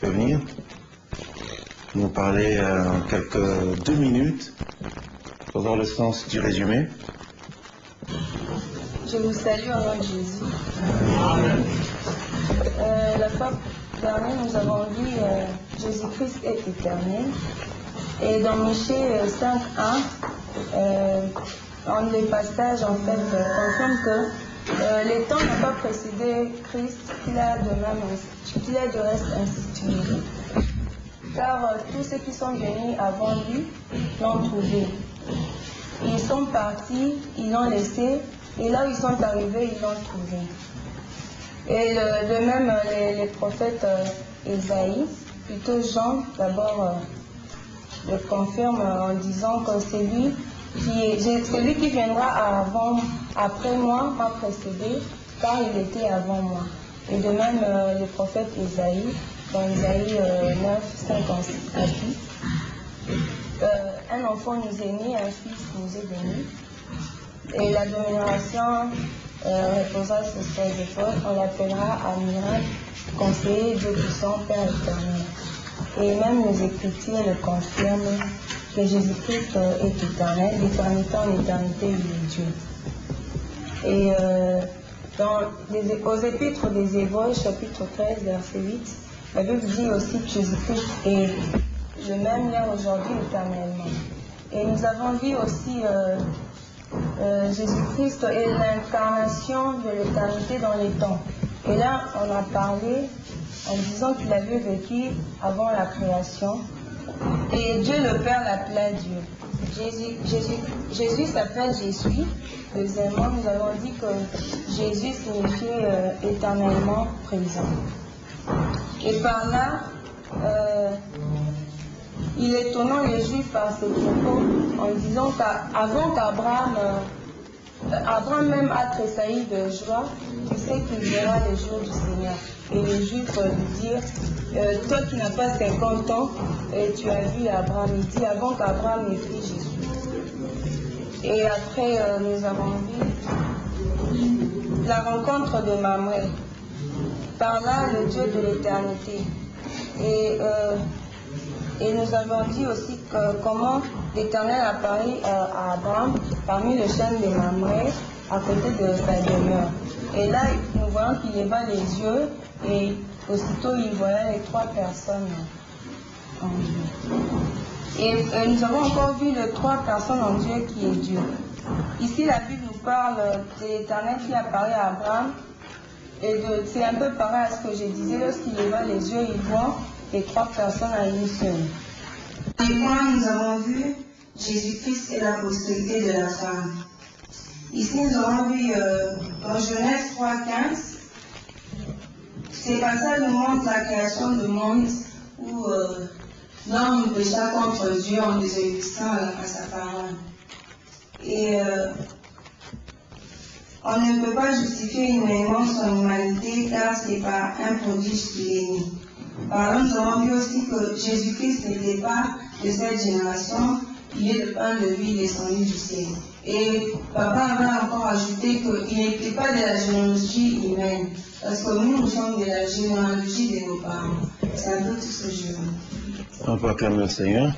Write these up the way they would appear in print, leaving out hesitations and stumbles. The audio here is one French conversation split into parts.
peux venir nous parler en quelques 2 minutes pour voir le sens du résumé. Je vous salue au nom de Jésus. La fois dernière, nous avons vu Jésus-Christ est éternel. Et dans Michée 5.1, les passages en fait confirment que les temps n'ont pas précédé Christ, qu'il a de reste institué. Car tous ceux qui sont venus avant lui l'ont trouvé. Ils sont partis, ils l'ont laissé, et là où ils sont arrivés, ils l'ont trouvé. Et de même, les prophètes Ésaïe, plutôt Jean, d'abord, le confirme en disant que c'est lui qui viendra après moi, m'a précédé, car il était avant moi. Et de même, le prophète Ésaïe, dans Ésaïe 9, 5 à 10, un enfant nous est né, un fils nous est donné, et la domination reposera sur ses épaules, on l'appellera Amiral, conseiller, Dieu puissant, Père éternel. Et même les Écritures le confirment que Jésus-Christ est éternel, d'éternité en éternité, il est Dieu. Et aux Épîtres des Hébreux, chapitre 13, verset 8, la Bible dit aussi que Jésus-Christ est le même hier, aujourd'hui, éternellement. Et nous avons vu aussi Jésus-Christ est l'incarnation de l'éternité dans les temps. Et là, on a parlé en disant qu'il avait vécu avant la création. Et Dieu le Père l'appelait Dieu. Jésus s'appelle Jésus. Deuxièmement, nous avons dit que Jésus signifiait éternellement présent. Et par là, il est étonnant les Juifs par ses propos en disant qu'avant qu'Abraham même a tressailli de joie, tu sais qu'il verra les jours du Seigneur. Et les Juifs lui disent, toi qui n'as pas 50 ans, et tu as vu Abraham. Il dit avant qu'Abraham n'ait pris Jésus. Et après, nous avons vu la rencontre de Mamré. Par là, le Dieu de l'éternité. Et nous avons dit aussi comment l'Éternel apparaît à Abraham parmi le chêne de Mamré, à côté de sa demeure. Et là, nous voyons qu'il leva les yeux et aussitôt il voyait les 3 personnes en Dieu. Et nous avons encore vu les 3 personnes en Dieu qui est Dieu. Ici, la Bible nous parle de l'Éternel qui apparaît à Abraham. Et c'est un peu pareil à ce que je disais, lorsqu'il leva les yeux, il voit les 3 personnes à une seule. Et moi, nous avons vu Jésus-Christ et la postérité de la femme. Ici, nous avons vu dans Genèse 3,15, ces passages nous montrent la création du monde où l'homme pécha contre Dieu en désobéissant à sa parole. Et on ne peut pas justifier humainement son humanité car c'est par un prodige qu'il est né. Par là, nous avons vu aussi que Jésus-Christ n'était pas de cette génération, il est le pain de vie descendu du ciel. Et papa avait encore ajouté qu'il n'était pas de la généalogie humaine, parce que nous sommes de la généalogie de nos parents. C'est un peu tout ce que je veux. On peut acclamer le Seigneur.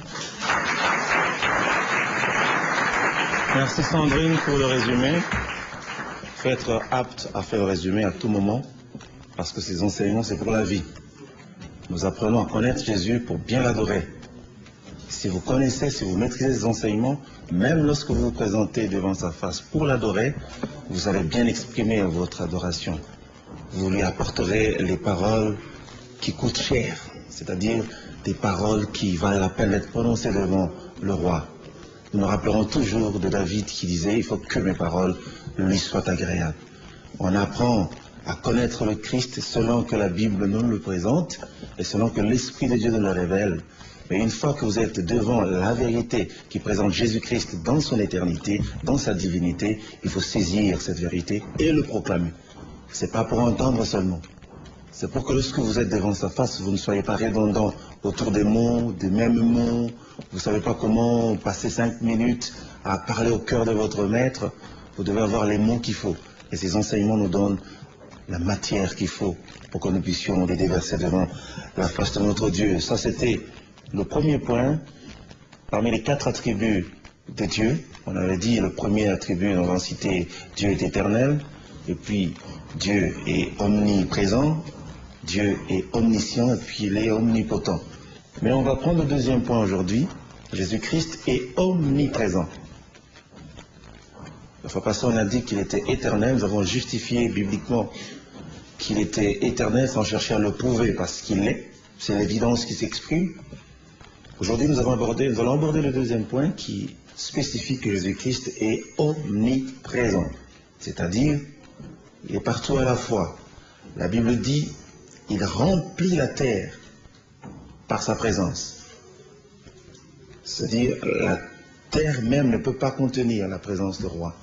Merci Sandrine pour le résumé. Il faut être apte à faire le résumé à tout moment, parce que ces enseignements, c'est pour la vie. Nous apprenons à connaître Jésus pour bien l'adorer. Si vous connaissez, si vous maîtrisez ces enseignements, même lorsque vous vous présentez devant sa face pour l'adorer, vous allez bien exprimer votre adoration. Vous lui apporterez les paroles qui coûtent cher, c'est-à-dire des paroles qui valent la peine d'être prononcées devant le roi. Nous nous rappellerons toujours de David qui disait « Il faut que mes paroles lui soient agréables ». On apprend à connaître le Christ selon que la Bible nous le présente et selon que l'Esprit de Dieu nous le révèle. Mais une fois que vous êtes devant la vérité qui présente Jésus-Christ dans son éternité, dans sa divinité, il faut saisir cette vérité et le proclamer. Ce n'est pas pour entendre seulement. C'est pour que lorsque vous êtes devant sa face, vous ne soyez pas redondant autour des mots, des mêmes mots. Vous ne savez pas comment passer 5 minutes à parler au cœur de votre maître. Vous devez avoir les mots qu'il faut. Et ces enseignements nous donnent la matière qu'il faut pour que nous puissions les déverser devant la face de notre Dieu. Ça, c'était le premier point. Parmi les 4 attributs de Dieu, on avait dit le premier attribut, on va citer Dieu est éternel, et puis Dieu est omniprésent, Dieu est omniscient, et puis il est omnipotent. Mais on va prendre le deuxième point aujourd'hui. Jésus-Christ est omniprésent. La fois passée, on a dit qu'il était éternel. Nous avons justifié bibliquement qu'il était éternel sans chercher à le prouver parce qu'il l'est. C'est l'évidence qui s'exprime. Aujourd'hui, nous allons aborder le deuxième point qui spécifie que Jésus-Christ est omniprésent. C'est-à-dire, il est partout à la fois. La Bible dit, il remplit la terre par sa présence. C'est-à-dire, la terre même ne peut pas contenir la présence du roi.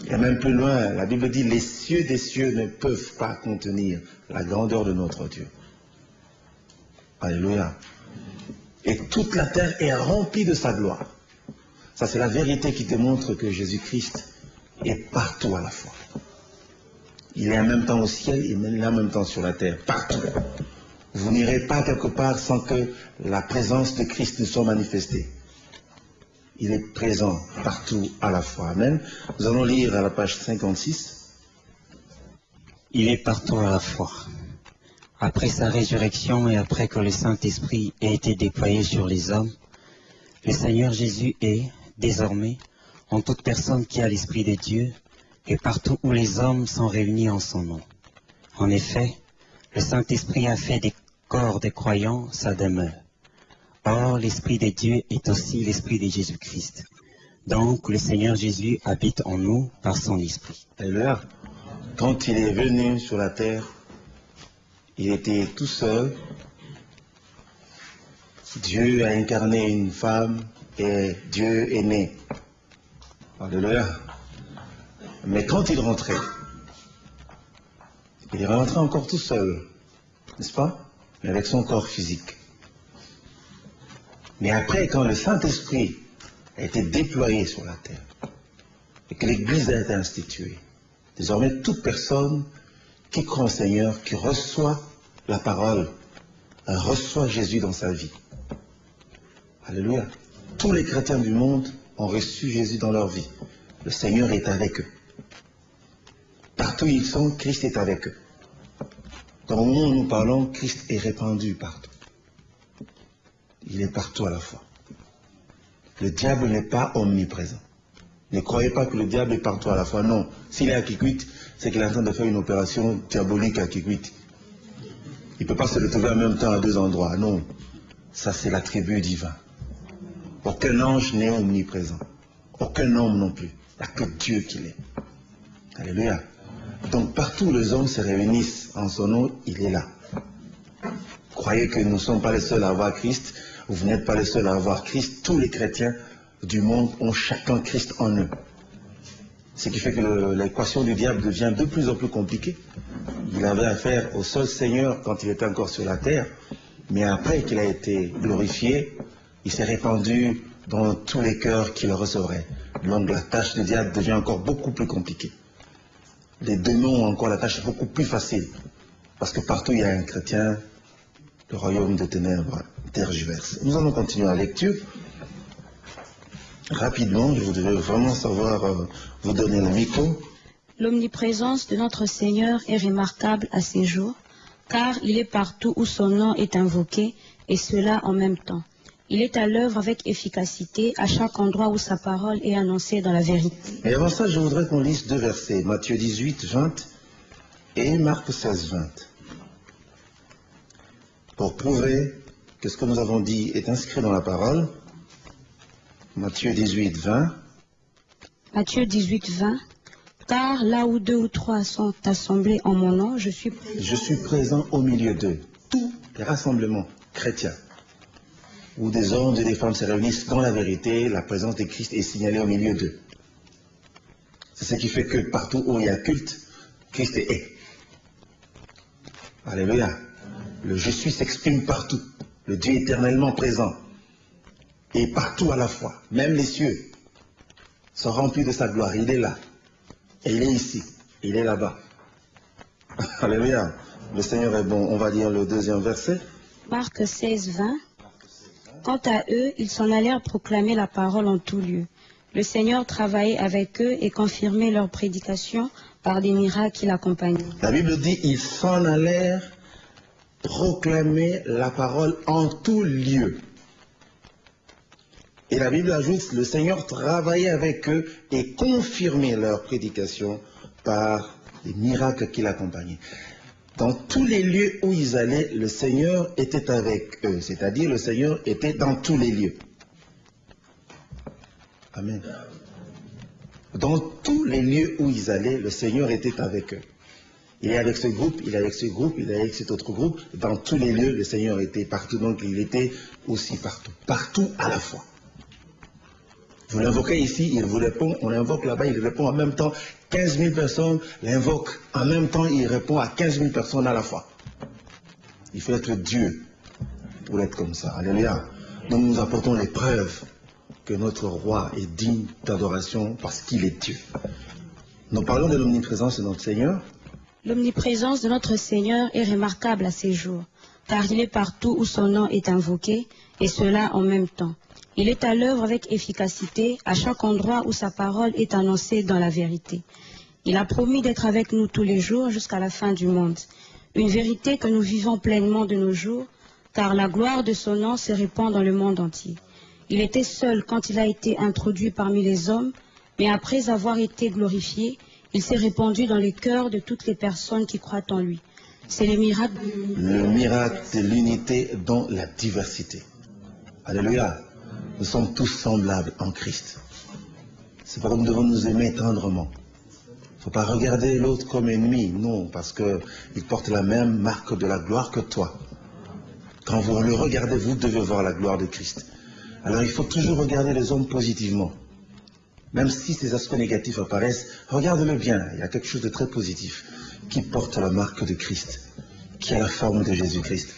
Et même plus loin, la Bible dit, les cieux des cieux ne peuvent pas contenir la grandeur de notre Dieu. Alléluia. Et toute la terre est remplie de sa gloire. Ça, c'est la vérité qui te montre que Jésus-Christ est partout à la fois. Il est en même temps au ciel et il est en même temps sur la terre, partout. Vous n'irez pas quelque part sans que la présence de Christ ne soit manifestée. Il est présent partout à la fois. Amen. Nous allons lire à la page 56. Il est partout à la fois. Après sa résurrection et après que le Saint-Esprit ait été déployé sur les hommes, le Seigneur Jésus est, désormais, en toute personne qui a l'Esprit de Dieu et partout où les hommes sont réunis en son nom. En effet, le Saint-Esprit a fait des corps des croyants sa demeure. Or, l'Esprit de Dieu est aussi l'Esprit de Jésus-Christ. Donc, le Seigneur Jésus habite en nous par son Esprit. Et là, quand il est venu sur la terre, il était tout seul. Dieu a incarné une femme et Dieu est né. Alléluia. Mais quand il rentrait, il est rentré encore tout seul, n'est-ce pas? Mais avec son corps physique. Mais après, quand le Saint-Esprit a été déployé sur la terre et que l'Église a été instituée, désormais toute personne qui croit au Seigneur, qui reçoit la parole, reçoit Jésus dans sa vie. Alléluia. Tous les chrétiens du monde ont reçu Jésus dans leur vie. Le Seigneur est avec eux. Partout où ils sont, Christ est avec eux. Dans le moment où nous parlons, Christ est répandu partout. Il est partout à la fois. Le diable n'est pas omniprésent. Ne croyez pas que le diable est partout à la fois. Non. S'il est à Kikwit, c'est qu'il est en train de faire une opération diabolique à Kikwit. Il ne peut pas se retrouver en même temps à 2 endroits. Non. Ça, c'est l'attribut divin. Aucun ange n'est omniprésent. Aucun homme non plus. Il n'y a que Dieu qui l'est. Alléluia. Donc partout où les hommes se réunissent en son nom, il est là. Croyez que nous ne sommes pas les seuls à avoir Christ. Vous n'êtes pas les seuls à avoir Christ. Tous les chrétiens du monde ont chacun Christ en eux. Ce qui fait que l'équation du diable devient de plus en plus compliquée. Il avait affaire au seul Seigneur quand il était encore sur la terre. Mais après qu'il a été glorifié, il s'est répandu dans tous les cœurs qui le recevraient. Donc la tâche du diable devient encore beaucoup plus compliquée. Les démons ont encore la tâche beaucoup plus facile. Parce que partout il y a un chrétien, le royaume des ténèbres tergiverse. Nous allons continuer la lecture. Rapidement, je voudrais vraiment savoir vous donner le micro. L'omniprésence de notre Seigneur est remarquable à ces jours, car il est partout où son nom est invoqué, et cela en même temps. Il est à l'œuvre avec efficacité à chaque endroit où sa parole est annoncée dans la vérité. Et avant ça, je voudrais qu'on lise 2 versets, Matthieu 18, 20 et Marc 16, 20. Pour prouver que ce que nous avons dit est inscrit dans la parole. Matthieu 18, 20. Matthieu 18, 20. Car là où 2 ou 3 sont assemblés en mon nom, je suis présent. Je suis présent au milieu d'eux. Tous les rassemblements chrétiens, où des hommes et des femmes se réunissent dans la vérité, la présence de Christ est signalée au milieu d'eux. C'est ce qui fait que partout où il y a culte, Christ est. Alléluia. Le je suis s'exprime partout. Le Dieu éternellement présent. Et partout à la fois. Même les cieux sont remplis de sa gloire. Il est là. Et il est ici. Et il est là-bas. Alléluia. Le Seigneur est bon. On va lire le deuxième verset. Marc 16, 20. Quant à eux, ils s'en allèrent proclamer la parole en tout lieu. Le Seigneur travaillait avec eux et confirmait leur prédication par des miracles qui l'accompagnaient. La Bible dit, ils s'en allèrent proclamer la parole en tout lieu. Et la Bible ajoute, le Seigneur travaillait avec eux et confirmait leur prédication par des miracles qui l'accompagnaient. Dans tous les lieux où ils allaient, le Seigneur était avec eux. C'est-à-dire, le Seigneur était dans tous les lieux. Amen. Dans tous les lieux où ils allaient, le Seigneur était avec eux. Il est avec ce groupe, il est avec ce groupe, il est avec cet autre groupe. Dans tous les lieux, le Seigneur était partout. Donc, il était aussi partout. Partout à la fois. Vous l'invoquez ici, il vous répond. On l'invoque là-bas, il répond en même temps. 15 000 personnes l'invoquent. En même temps, il répond à 15 000 personnes à la fois. Il faut être Dieu pour être comme ça. Alléluia. Donc, nous apportons les preuves que notre roi est digne d'adoration parce qu'il est Dieu. Nous parlons de l'omniprésence de notre Seigneur. L'omniprésence de notre Seigneur est remarquable à ces jours, car il est partout où son nom est invoqué, et cela en même temps. Il est à l'œuvre avec efficacité à chaque endroit où sa parole est annoncée dans la vérité. Il a promis d'être avec nous tous les jours jusqu'à la fin du monde. Une vérité que nous vivons pleinement de nos jours, car la gloire de son nom se répand dans le monde entier. Il était seul quand il a été introduit parmi les hommes, mais après avoir été glorifié, il s'est répandu dans les cœurs de toutes les personnes qui croient en lui. C'est le miracle de l'unité. Le miracle de l'unité dans la diversité. Alléluia. Nous sommes tous semblables en Christ. C'est pourquoi nous devons nous aimer tendrement. Il ne faut pas regarder l'autre comme ennemi, non, parce qu'il porte la même marque de la gloire que toi. Quand vous le regardez, vous devez voir la gloire de Christ. Alors il faut toujours regarder les hommes positivement. Même si ces aspects négatifs apparaissent, regarde-le bien. Il y a quelque chose de très positif qui porte la marque de Christ, qui a la forme de Jésus-Christ.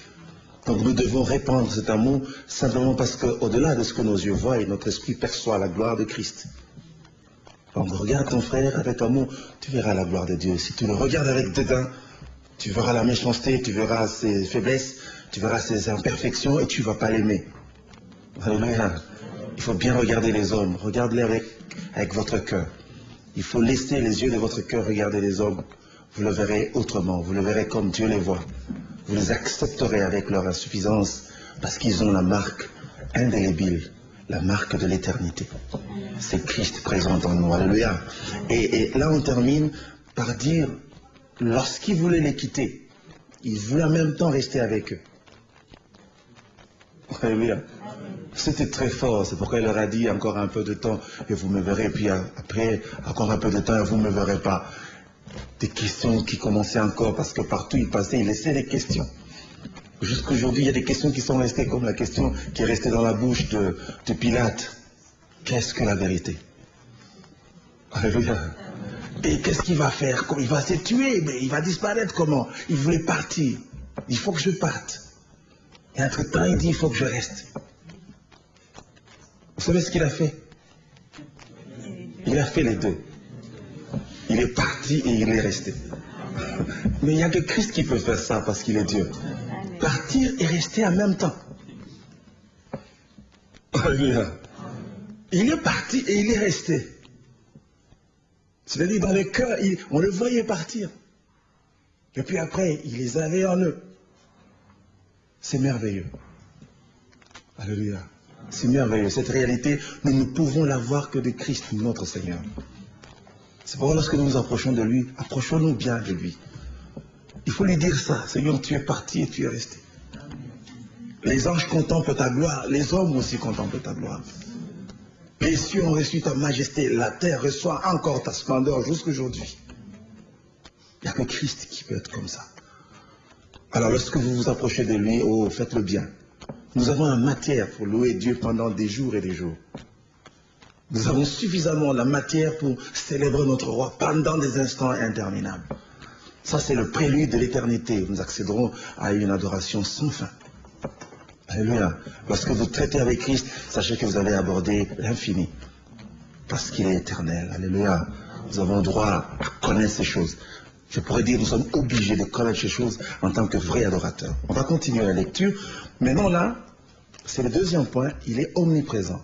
Donc nous devons répandre cet amour simplement parce qu'au-delà de ce que nos yeux voient, et notre esprit perçoit la gloire de Christ. Donc regarde ton frère avec amour, tu verras la gloire de Dieu. Si tu le regardes avec dédain, tu verras la méchanceté, tu verras ses faiblesses, tu verras ses imperfections et tu ne vas pas l'aimer. Alléluia. Il faut bien regarder les hommes, regarde-les avec votre cœur. Il faut laisser les yeux de votre cœur regarder les hommes. Vous le verrez autrement, vous le verrez comme Dieu les voit. Vous les accepterez avec leur insuffisance parce qu'ils ont la marque indélébile, la marque de l'éternité. C'est Christ présent en nous. Alléluia. Et là on termine par dire, lorsqu'il voulait les quitter, il voulait en même temps rester avec eux. Alléluia. C'était très fort, c'est pourquoi il leur a dit encore un peu de temps et vous me verrez, puis après encore un peu de temps et vous ne me verrez pas. Des questions qui commençaient encore parce que partout il passait, il laissait des questions. Jusqu'aujourd'hui, il y a des questions qui sont restées comme la question qui est restée dans la bouche de Pilate. Qu'est-ce que la vérité? Alléluia. Et qu'est-ce qu'il va faire? Il va se tuer, mais il va disparaître comment? Il voulait partir. Il faut que je parte. Et entre-temps, il dit, il faut que je reste. Vous savez ce qu'il a fait? Il a fait les deux. Il est parti et il est resté. Mais il n'y a que Christ qui peut faire ça parce qu'il est Dieu. Partir et rester en même temps. Alléluia. Il est parti et il est resté. C'est-à-dire dans le cœur, on le voyait partir. Et puis après, il les avait en eux. C'est merveilleux. Alléluia. C'est merveilleux. Cette réalité, nous ne pouvons la voir que de Christ, notre Seigneur. C'est pourquoi lorsque nous nous approchons de lui, approchons-nous bien de lui. Il faut lui dire ça. Seigneur, tu es parti et tu es resté. Les anges contemplent ta gloire. Les hommes aussi contemplent ta gloire. Les cieux ont reçu ta majesté. La terre reçoit encore ta splendeur jusqu'aujourd'hui. Il n'y a que Christ qui peut être comme ça. Alors lorsque vous vous approchez de lui, oh, faites-le bien. Nous avons la matière pour louer Dieu pendant des jours et des jours. Nous avons suffisamment la matière pour célébrer notre roi pendant des instants interminables. Ça, c'est le prélude de l'éternité. Nous accéderons à une adoration sans fin. Alléluia. Lorsque vous traitez avec Christ, sachez que vous allez aborder l'infini. Parce qu'il est éternel. Alléluia. Nous avons droit à connaître ces choses. Je pourrais dire, nous sommes obligés de connaître ces choses en tant que vrais adorateurs. On va continuer la lecture. Maintenant là, c'est le deuxième point, il est omniprésent.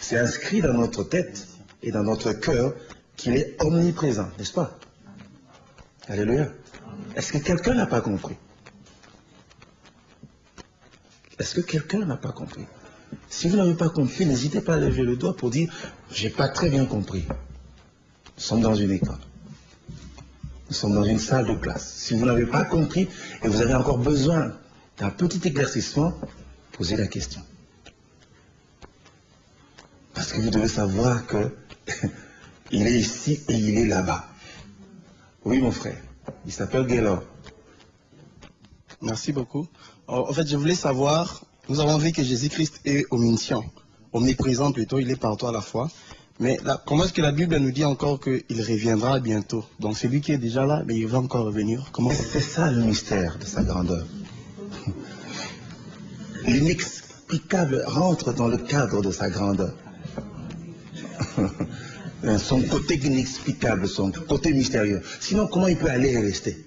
C'est inscrit dans notre tête et dans notre cœur qu'il est omniprésent, n'est-ce pas? Alléluia. Est-ce que quelqu'un n'a pas compris? Est-ce que quelqu'un n'a pas compris? Si vous n'avez pas compris, n'hésitez pas à lever le doigt pour dire « j'ai pas très bien compris ». Nous sommes dans une école. Nous sommes dans une salle de classe. Si vous n'avez pas compris et vous avez encore besoin d'un petit éclaircissement, posez la question. Parce que vous devez savoir que il est ici et il est là-bas. Oui, mon frère. Il s'appelle Gaylor. Merci beaucoup. En fait, je voulais savoir, nous avons vu que Jésus-Christ est omniscient, omniprésent plutôt, il est partout à la fois. Mais là, comment est-ce que la Bible nous dit encore qu'il reviendra bientôt? Donc celui qui est déjà là, mais il va encore revenir. Comment? C'est ça le mystère de sa grandeur. L'inexplicable rentre dans le cadre de sa grandeur. Son côté inexplicable, son côté mystérieux. Sinon, comment il peut aller et rester?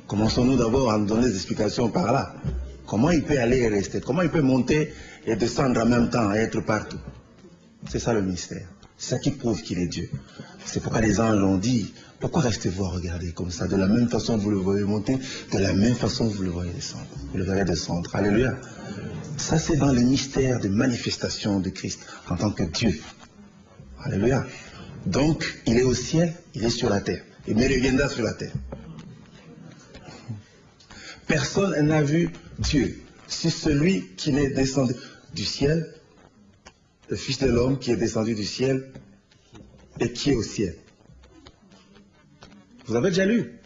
Commençons-nous d'abord à nous donner des explications par là. Comment il peut aller et rester? Comment il peut monter et descendre en même temps et être partout? C'est ça le mystère. C'est ça qui prouve qu'il est Dieu. C'est pourquoi les anges l'ont dit. Pourquoi restez-vous à regarder comme ça? De la même façon vous le voyez monter, de la même façon vous le voyez descendre. Vous le verrez descendre. Alléluia. Ça c'est dans le mystère de manifestation de Christ en tant que Dieu. Alléluia. Donc il est au ciel, il est sur la terre. Il reviendra sur la terre. Personne n'a vu Dieu. C'est celui qui est descendu du ciel, le Fils de l'homme qui est descendu du ciel et qui est au ciel. Vous avez déjà lu?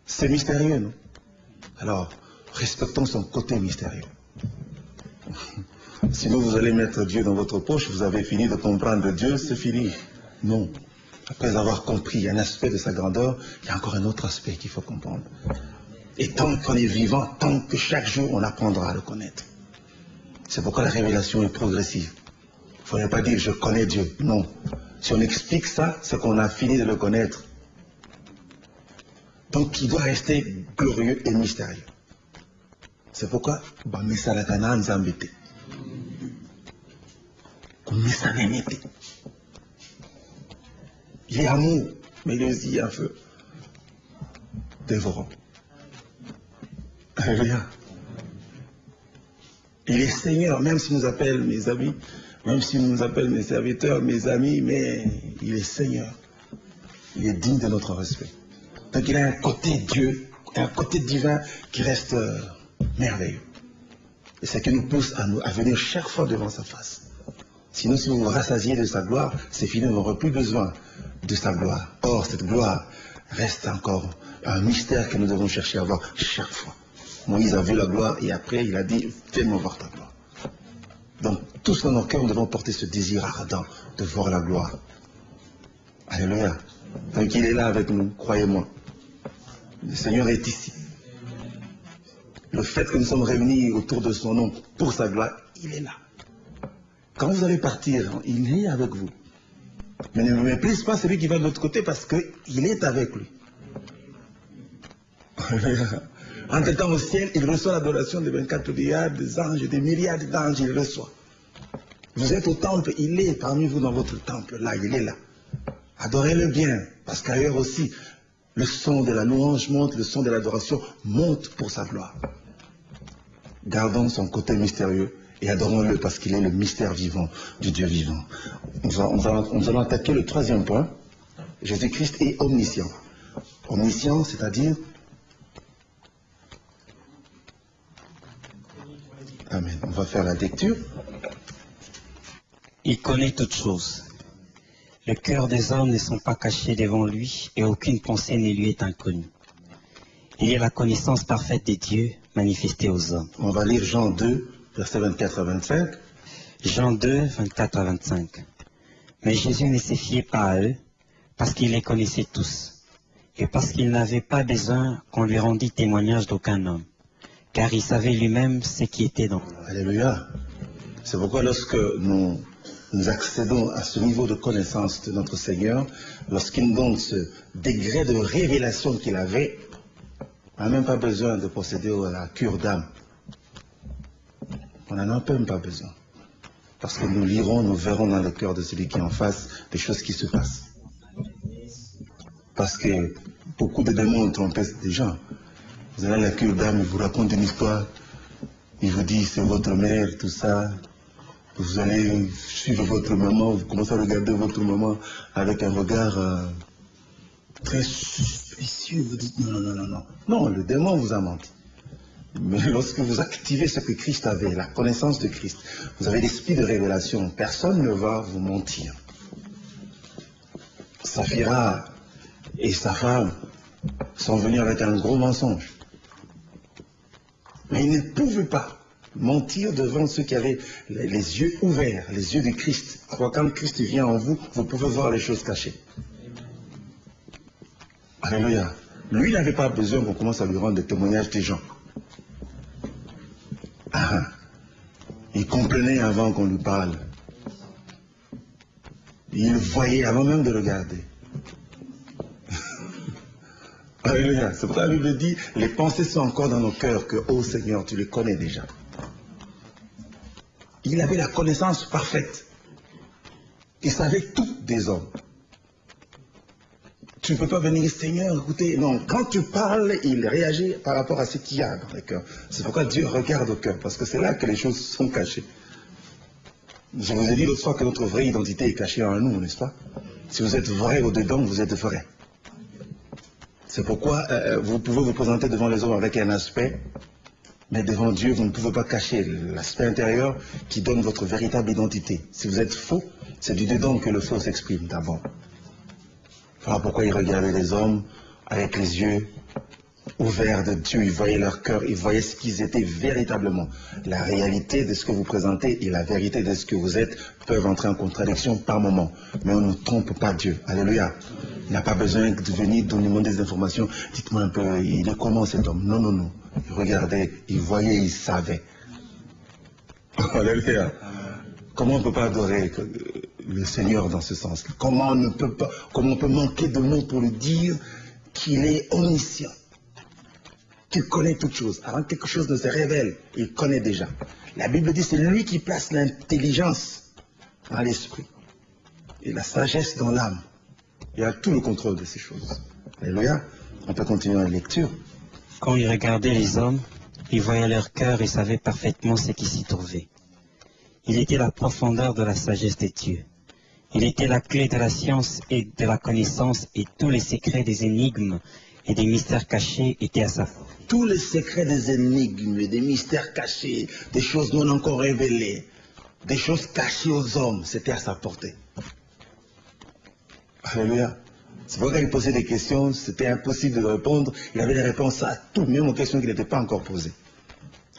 C'est mystérieux, non? Alors, respectons son côté mystérieux. Sinon, vous allez mettre Dieu dans votre poche, vous avez fini de comprendre Dieu, c'est fini. Non. Après avoir compris un aspect de sa grandeur, il y a encore un autre aspect qu'il faut comprendre. Et tant qu'on est vivant, tant que chaque jour on apprendra à le connaître. C'est pourquoi la révélation est progressive. Il ne faudrait pas dire je connais Dieu. Non. Si on explique ça, c'est qu'on a fini de le connaître. Donc il doit rester glorieux et mystérieux. C'est pourquoi Bamisalakana Nzambete. Il est amour, mais il est aussi un feu dévorant. Alléluia. Il est Seigneur, même s'il nous appelle mes amis, même s'il nous appelle mes serviteurs, mes amis, mais il est Seigneur. Il est digne de notre respect. Donc il a un côté Dieu, un côté divin qui reste merveilleux. Et c'est ce qui nous pousse à venir chaque fois devant sa face. Sinon, si vous vous rassasiez de sa gloire, c'est fini, vous n'aurez plus besoin de sa gloire. Or, cette gloire reste encore un mystère que nous devons chercher à voir chaque fois. Moïse a vu la gloire et après il a dit « Fais-moi voir ta gloire ». Donc, tous dans nos cœurs, nous devons porter ce désir ardent de voir la gloire. Alléluia. Donc, il est là avec nous, croyez-moi. Le Seigneur est ici. Le fait que nous sommes réunis autour de son nom pour sa gloire, il est là. Quand vous allez partir, il est avec vous. Mais ne méprise pas celui qui va de l'autre côté parce qu'il est avec lui. En étant au ciel, il reçoit l'adoration de 24 milliards d'anges, des milliards d'anges, il reçoit. Vous êtes au temple, il est parmi vous dans votre temple, là, il est là. Adorez-le bien, parce qu'ailleurs aussi, le son de la louange monte, le son de l'adoration monte pour sa gloire. Gardons son côté mystérieux et adorons-le parce qu'il est le mystère vivant du Dieu vivant. Nous allons attaquer le troisième point. Jésus-Christ est omniscient. Omniscient, c'est-à-dire... Amen. On va faire la lecture. Il connaît toutes choses. Le cœur des hommes ne sont pas cachés devant lui et aucune pensée ne lui est inconnue. Il est la connaissance parfaite des dieux manifestée aux hommes. On va lire Jean 2, versets 24 à 25. Jean 2, 24 à 25. Mais Jésus ne se fiait pas à eux parce qu'il les connaissait tous et parce qu'il n'avait pas besoin qu'on lui rendît témoignage d'aucun homme, car il savait lui-même ce qui était dans. Alléluia. C'est pourquoi lorsque nous nous accédons à ce niveau de connaissance de notre Seigneur lorsqu'il nous donne ce degré de révélation qu'il avait. On n'a même pas besoin de procéder à la cure d'âme. On n'en a même pas besoin. Parce que nous lirons, nous verrons dans le cœur de celui qui est en face des choses qui se passent. Parce que beaucoup de démons ont trompé des gens. Vous allez à la cure d'âme, il vous raconte une histoire. Il vous dit c'est votre mère, tout ça. Vous allez suivre votre maman, vous commencez à regarder votre maman avec un regard très suspicieux. Vous dites non, non, non, non. Non, le démon vous a menti. Mais lorsque vous activez ce que Christ avait, la connaissance de Christ, vous avez l'esprit de révélation, personne ne va vous mentir. Saphira et sa femme sont venus avec un gros mensonge. Mais ils ne pouvaient pas mentir devant ceux qui avaient les yeux ouverts, les yeux de Christ. Quand Christ vient en vous, vous pouvez voir les choses cachées. Alléluia. Lui n'avait pas besoin qu'on commence à lui rendre des témoignages des gens. Il comprenait avant qu'on lui parle. Il voyait avant même de regarder. Alléluia. C'est pour ça que la Bible dit, les pensées sont encore dans nos cœurs que, ô Seigneur, tu les connais déjà. Il avait la connaissance parfaite. Il savait tout des hommes. Tu ne peux pas venir, Seigneur, écoutez. Non, quand tu parles, il réagit par rapport à ce qu'il y a dans le cœur. C'est pourquoi Dieu regarde au cœur, parce que c'est là que les choses sont cachées. Je vous ai dit l'autre fois que notre vraie identité est cachée en nous, n'est-ce pas? Si vous êtes vrai au-dedans, vous êtes vrai. C'est pourquoi vous pouvez vous présenter devant les hommes avec un aspect, mais devant Dieu, vous ne pouvez pas cacher l'aspect intérieur qui donne votre véritable identité. Si vous êtes faux, c'est du dedans que le faux s'exprime d'abord. Voilà pourquoi il regardait les hommes avec les yeux ouverts de Dieu. Il voyait leur cœur, il voyait ce qu'ils étaient véritablement. La réalité de ce que vous présentez et la vérité de ce que vous êtes peuvent entrer en contradiction par moment. Mais on ne trompe pas Dieu. Alléluia. Il n'a pas besoin de venir nous demander des informations. Dites-moi un peu, il est comment cet homme? Non, non, non. Il regardait, il voyait, il savait. Alléluia. Comment on ne peut pas adorer le Seigneur dans ce sens? Comment on peut manquer de mots pour lui dire qu'il est omniscient, qu'il connaît toutes choses. Avant que quelque chose ne se révèle, il connaît déjà. La Bible dit c'est lui qui place l'intelligence dans l'esprit et la sagesse dans l'âme. Il a tout le contrôle de ces choses. Alléluia. On peut continuer la lecture. Quand il regardait les hommes, il voyait leur cœur et savait parfaitement ce qui s'y trouvait. Il était la profondeur de la sagesse de Dieu. Il était la clé de la science et de la connaissance, et tous les secrets des énigmes et des mystères cachés étaient à sa portée. Tous les secrets des énigmes et des mystères cachés, des choses non encore révélées, des choses cachées aux hommes, c'était à sa portée. Alléluia. C'est pourquoi il posait des questions, c'était impossible de répondre. Il avait des réponses à tout, même aux questions qui n'étaient pas encore posées.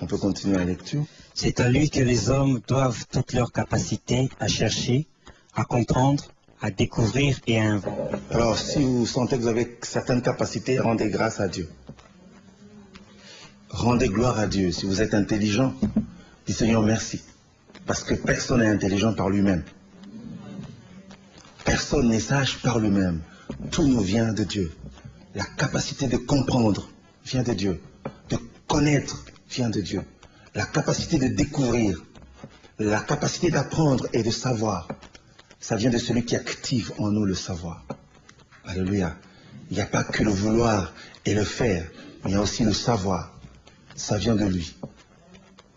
On peut continuer la lecture. C'est à lui que les hommes doivent toute leur capacité à chercher, à comprendre, à découvrir et à inventer. Alors, si vous sentez que vous avez certaines capacités, rendez grâce à Dieu. Rendez gloire à Dieu. Si vous êtes intelligent, dites Seigneur merci. Parce que personne n'est intelligent par lui-même. Personne n'est sage par lui-même. Tout nous vient de Dieu. La capacité de comprendre vient de Dieu. De connaître vient de Dieu. La capacité de découvrir, la capacité d'apprendre et de savoir, ça vient de celui qui active en nous le savoir. Alléluia. Il n'y a pas que le vouloir et le faire, mais il y a aussi le savoir. Ça vient de lui.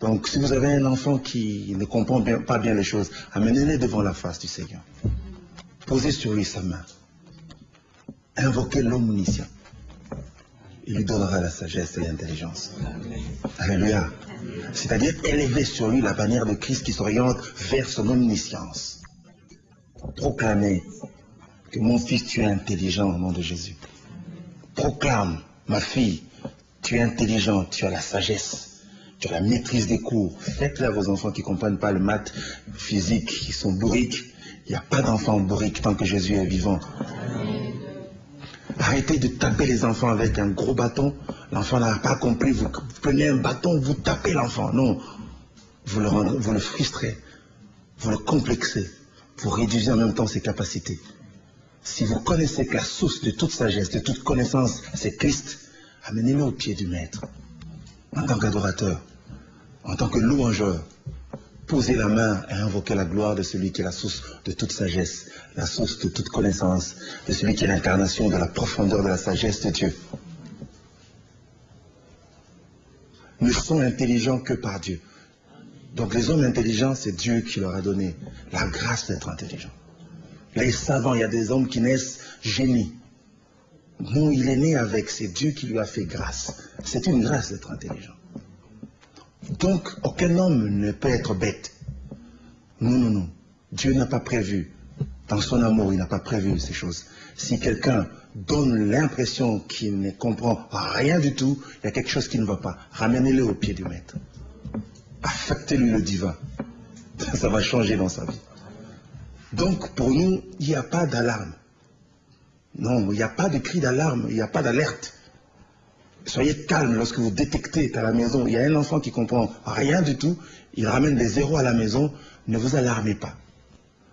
Donc si vous avez un enfant qui ne comprend pas bien les choses, amenez-le devant la face du Seigneur. Posez sur lui sa main. Invoquez l'omniscient. Il lui donnera la sagesse et l'intelligence. Alléluia. C'est-à-dire élever sur lui la bannière de Christ qui s'oriente vers son omniscience. Proclamez que mon fils, tu es intelligent au nom de Jésus. Proclame, ma fille, tu es intelligent, tu as la sagesse, tu as la maîtrise des cours. Faites-le à vos enfants qui ne comprennent pas le maths physique, qui sont bourriques. Il n'y a pas d'enfants bourriques tant que Jésus est vivant. Arrêtez de taper les enfants avec un gros bâton. L'enfant n'a pas compris. Vous prenez un bâton, vous tapez l'enfant. Non. Vous le frustrez. Vous le complexez. vous réduisez en même temps ses capacités. Si vous connaissez que la source de toute sagesse, de toute connaissance, c'est Christ, amenez-le au pied du Maître. En tant qu'adorateur, en tant que louangeur, posez la main et invoquez la gloire de celui qui est la source de toute sagesse, la source de toute connaissance, de celui qui est l'incarnation de la profondeur de la sagesse de Dieu. Ne sont intelligents que par Dieu. Donc les hommes intelligents, c'est Dieu qui leur a donné la grâce d'être intelligents. Les savants, il y a des hommes qui naissent génies. Non, il est né avec, c'est Dieu qui lui a fait grâce. C'est une grâce d'être intelligent. Donc, aucun homme ne peut être bête. Non, non, non. Dieu n'a pas prévu. Dans son amour, il n'a pas prévu ces choses. Si quelqu'un donne l'impression qu'il ne comprend rien du tout, il y a quelque chose qui ne va pas. Ramenez-le au pied du Maître. Affectez-lui le divin. Ça va changer dans sa vie. Donc, pour nous, il n'y a pas d'alarme. Non, il n'y a pas de cri d'alarme, il n'y a pas d'alerte. Soyez calme lorsque vous détectez qu'à la maison, il y a un enfant qui ne comprend rien du tout, il ramène des zéros à la maison, ne vous alarmez pas.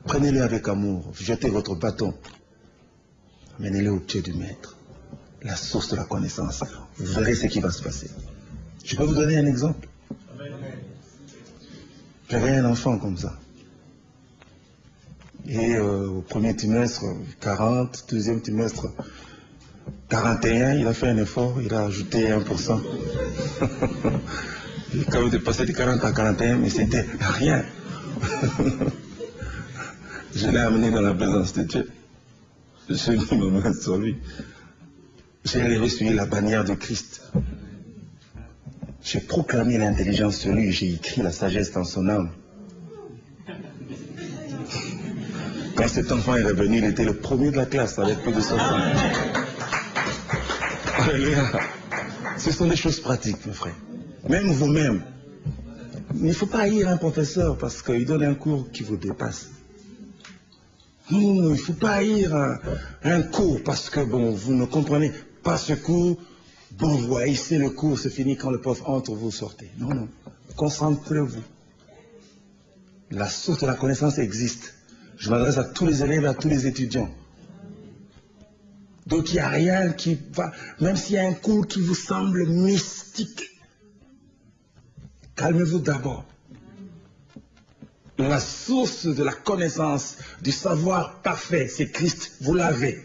Prenez-le avec amour, jetez votre bâton, amenez-le au pied du Maître, la source de la connaissance. Vous verrez ce qui va se passer. Je peux vous donner un exemple. J'avais un enfant comme ça. Et au premier trimestre, 40, deuxième trimestre, 41, il a fait un effort, il a ajouté 1%. Il a quand même dépassé de 40 à 41, mais c'était rien. Je l'ai amené dans la présence de Dieu. J'ai mis ma main sur lui. J'ai élevé sur lui la bannière de Christ. J'ai proclamé l'intelligence sur lui, j'ai écrit la sagesse dans son âme. Quand cet enfant est revenu, il était le premier de la classe avec plus de 60. Alléluia. Ce sont des choses pratiques, mes frères. Même vous-même. Il ne faut pas haïr un professeur parce qu'il donne un cours qui vous dépasse. Non, il ne faut pas haïr un cours parce que bon, vous ne comprenez pas ce cours. Bon, vous haïssez le cours, c'est fini quand le prof entre, vous sortez. Non, non. Concentrez-vous. La source de la connaissance existe. Je m'adresse à tous les élèves, à tous les étudiants. Donc il n'y a rien qui va, même s'il y a un cours qui vous semble mystique, calmez-vous d'abord. La source de la connaissance, du savoir parfait, c'est Christ, vous l'avez.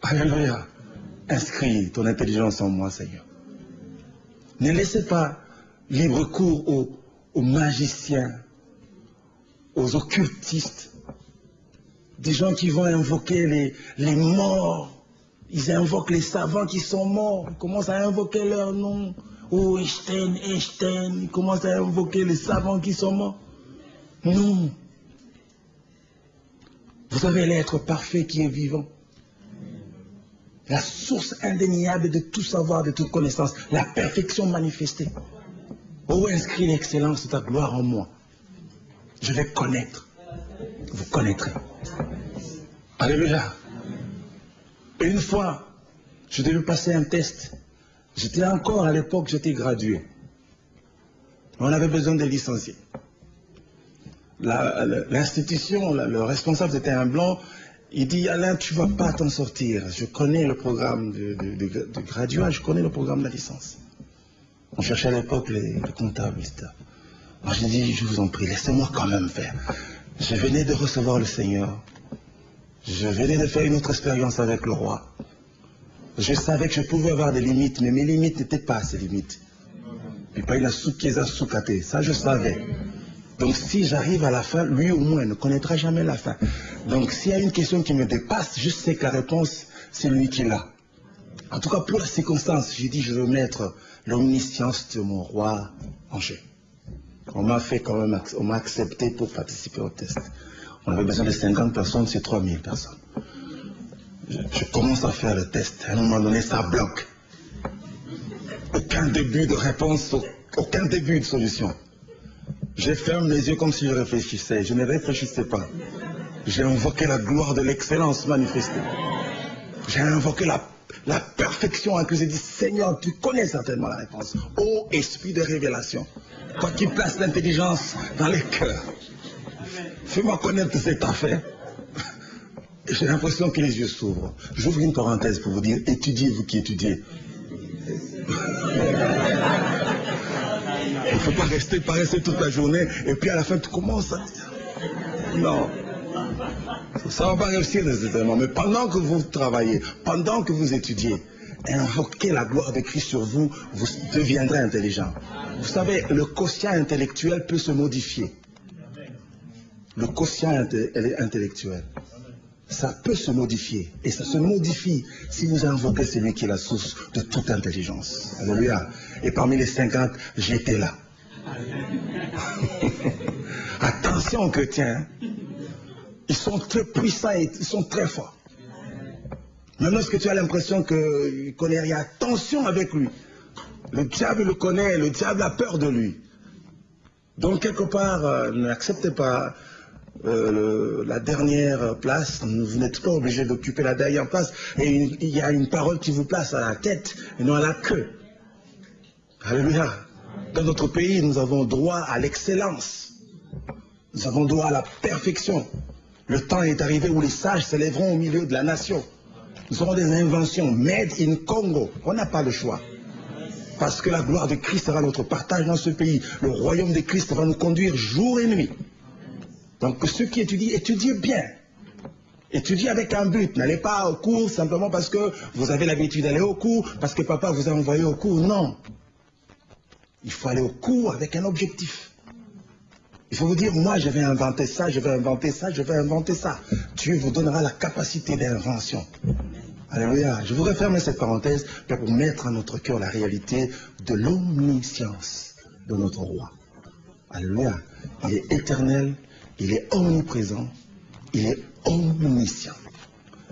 Alléluia. Inscris ton intelligence en moi, Seigneur. Ne laissez pas libre cours aux magiciens, aux occultistes, des gens qui vont invoquer les morts. Ils invoquent les savants qui sont morts. Ils commencent à invoquer leur nom. Oh, Einstein, Einstein. Ils commencent à invoquer les savants qui sont morts. Non. Vous avez l'être parfait qui est vivant. La source indéniable de tout savoir, de toute connaissance. La perfection manifestée. Oh, inscris l'excellence de ta gloire en moi. Je vais connaître. Vous connaîtrez. Alléluia. Et une fois, je devais passer un test. J'étais encore, à l'époque, j'étais gradué. On avait besoin de licenciés. L'institution, le responsable, c'était un blanc. Il dit, Alain, tu ne vas pas t'en sortir. Je connais le programme de graduat, je connais le programme de la licence. On cherchait à l'époque les comptables, etc. Alors j'ai dit, je vous en prie, laissez-moi quand même faire. Je venais de recevoir le Seigneur. Je venais de faire une autre expérience avec le roi. Je savais que je pouvais avoir des limites, mais mes limites n'étaient pas ces limites. Puis pas une soukate, ça je savais. Donc si j'arrive à la fin, lui au moins ne connaîtra jamais la fin. Donc s'il y a une question qui me dépasse, je sais que la réponse, c'est lui qui l'a. En tout cas, pour la circonstance, j'ai dit, je veux mettre l'omniscience de mon roi en jeu. On m'a fait quand même, on m'a accepté pour participer au test. On avait besoin de 50 personnes, c'est 3000 personnes. Je commence à faire le test. À un moment donné, ça bloque. Aucun début de réponse, aucun début de solution. Je ferme les yeux comme si je réfléchissais. Je ne réfléchissais pas. J'ai invoqué la gloire de l'excellence manifestée. J'ai invoqué la perfection en que j'ai dit, Seigneur, tu connais certainement la réponse. Ô esprit de révélation, Toi qui places l'intelligence dans les cœurs. Fais-moi connaître cette affaire. J'ai l'impression que les yeux s'ouvrent. J'ouvre une parenthèse pour vous dire, étudiez, vous qui étudiez. Il ne faut pas rester paresseux toute la journée et puis à la fin tu commences à... Non. Ça ne va pas réussir nécessairement. Mais pendant que vous travaillez, pendant que vous étudiez, invoquez la gloire de Christ sur vous, vous deviendrez intelligent. Vous savez, le quotient intellectuel peut se modifier. Le quotient intellectuel, ça peut se modifier. Et ça se modifie si vous invoquez celui qui est la source de toute intelligence. Alléluia. Et parmi les 50, j'étais là. Attention, chrétiens. Ils sont très puissants et ils sont très forts. Même lorsque tu as l'impression qu'il ne connaît rien, attention avec lui. Le diable le connaît, le diable a peur de lui. Donc quelque part, n'acceptez pas la dernière place. Vous n'êtes pas obligé d'occuper la dernière place. Et il y a une parole qui vous place à la tête et non à la queue. Alléluia. Dans notre pays, nous avons droit à l'excellence. Nous avons droit à la perfection. Le temps est arrivé où les sages s'élèveront au milieu de la nation. Nous aurons des inventions made in Congo. On n'a pas le choix. Parce que la gloire de Christ sera notre partage dans ce pays. Le royaume de Christ va nous conduire jour et nuit. Donc ceux qui étudient, étudiez bien. Étudiez avec un but. N'allez pas au cours simplement parce que vous avez l'habitude d'aller au cours, parce que papa vous a envoyé au cours. Non. Il faut aller au cours avec un objectif. Il faut vous dire, moi je vais inventer ça, je vais inventer ça, je vais inventer ça. Dieu vous donnera la capacité d'invention. Alléluia. Je voudrais fermer cette parenthèse pour mettre à notre cœur la réalité de l'omniscience de notre roi. Alléluia. Il est éternel, il est omniprésent, il est omniscient.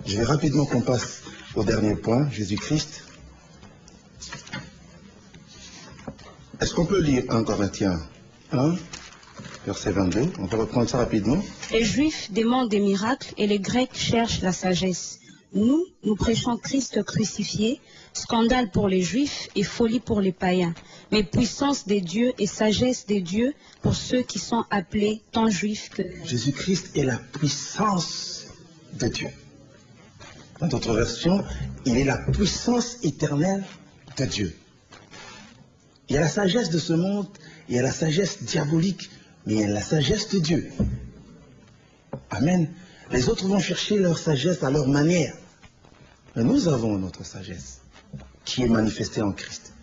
Je vais rapidement qu'on passe au dernier point, Jésus-Christ. Est-ce qu'on peut lire 1 Corinthiens 1 verset 22, on va reprendre ça rapidement. Les Juifs demandent des miracles et les Grecs cherchent la sagesse. Nous prêchons Christ crucifié, scandale pour les Juifs et folie pour les païens, mais puissance des dieux et sagesse des dieux pour ceux qui sont appelés tant Juifs que... Jésus-Christ est la puissance de Dieu. Dans d'autres versions, il est la puissance éternelle de Dieu. Il y a la sagesse de ce monde, il y a la sagesse diabolique, mais il y a la sagesse de Dieu. Amen. Les autres vont chercher leur sagesse à leur manière. Mais nous avons notre sagesse qui est manifestée en Christ.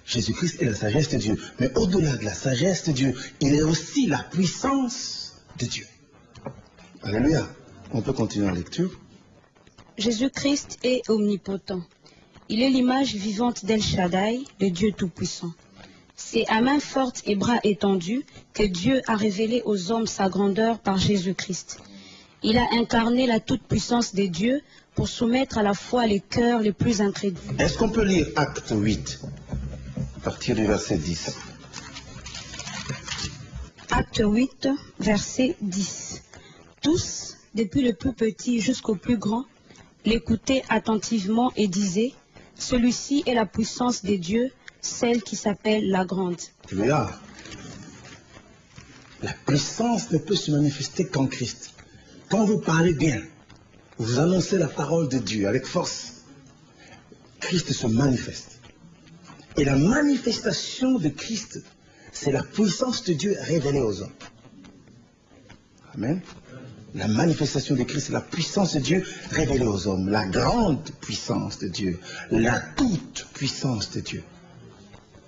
Jésus-Christ est la sagesse de Dieu. Mais au-delà de la sagesse de Dieu, il est aussi la puissance de Dieu. Alléluia. On peut continuer la lecture. Jésus-Christ est omnipotent. Il est l'image vivante d'El Shaddai, le Dieu Tout-Puissant. C'est à main forte et bras étendus que Dieu a révélé aux hommes sa grandeur par Jésus-Christ. Il a incarné la toute-puissance des dieux pour soumettre à la fois les cœurs les plus incrédules. Est-ce qu'on peut lire Acte 8, à partir du verset 10? Acte 8, verset 10. Tous, depuis le plus petit jusqu'au plus grand, l'écoutaient attentivement et disaient, « Celui-ci est la puissance des dieux, celle qui s'appelle la grande. » Alléluia. La puissance ne peut se manifester qu'en Christ. Quand vous parlez bien, vous annoncez la parole de Dieu avec force, Christ se manifeste. Et la manifestation de Christ, c'est la puissance de Dieu révélée aux hommes. Amen. La manifestation de Christ, c'est la puissance de Dieu révélée aux hommes. La grande puissance de Dieu. La toute puissance de Dieu.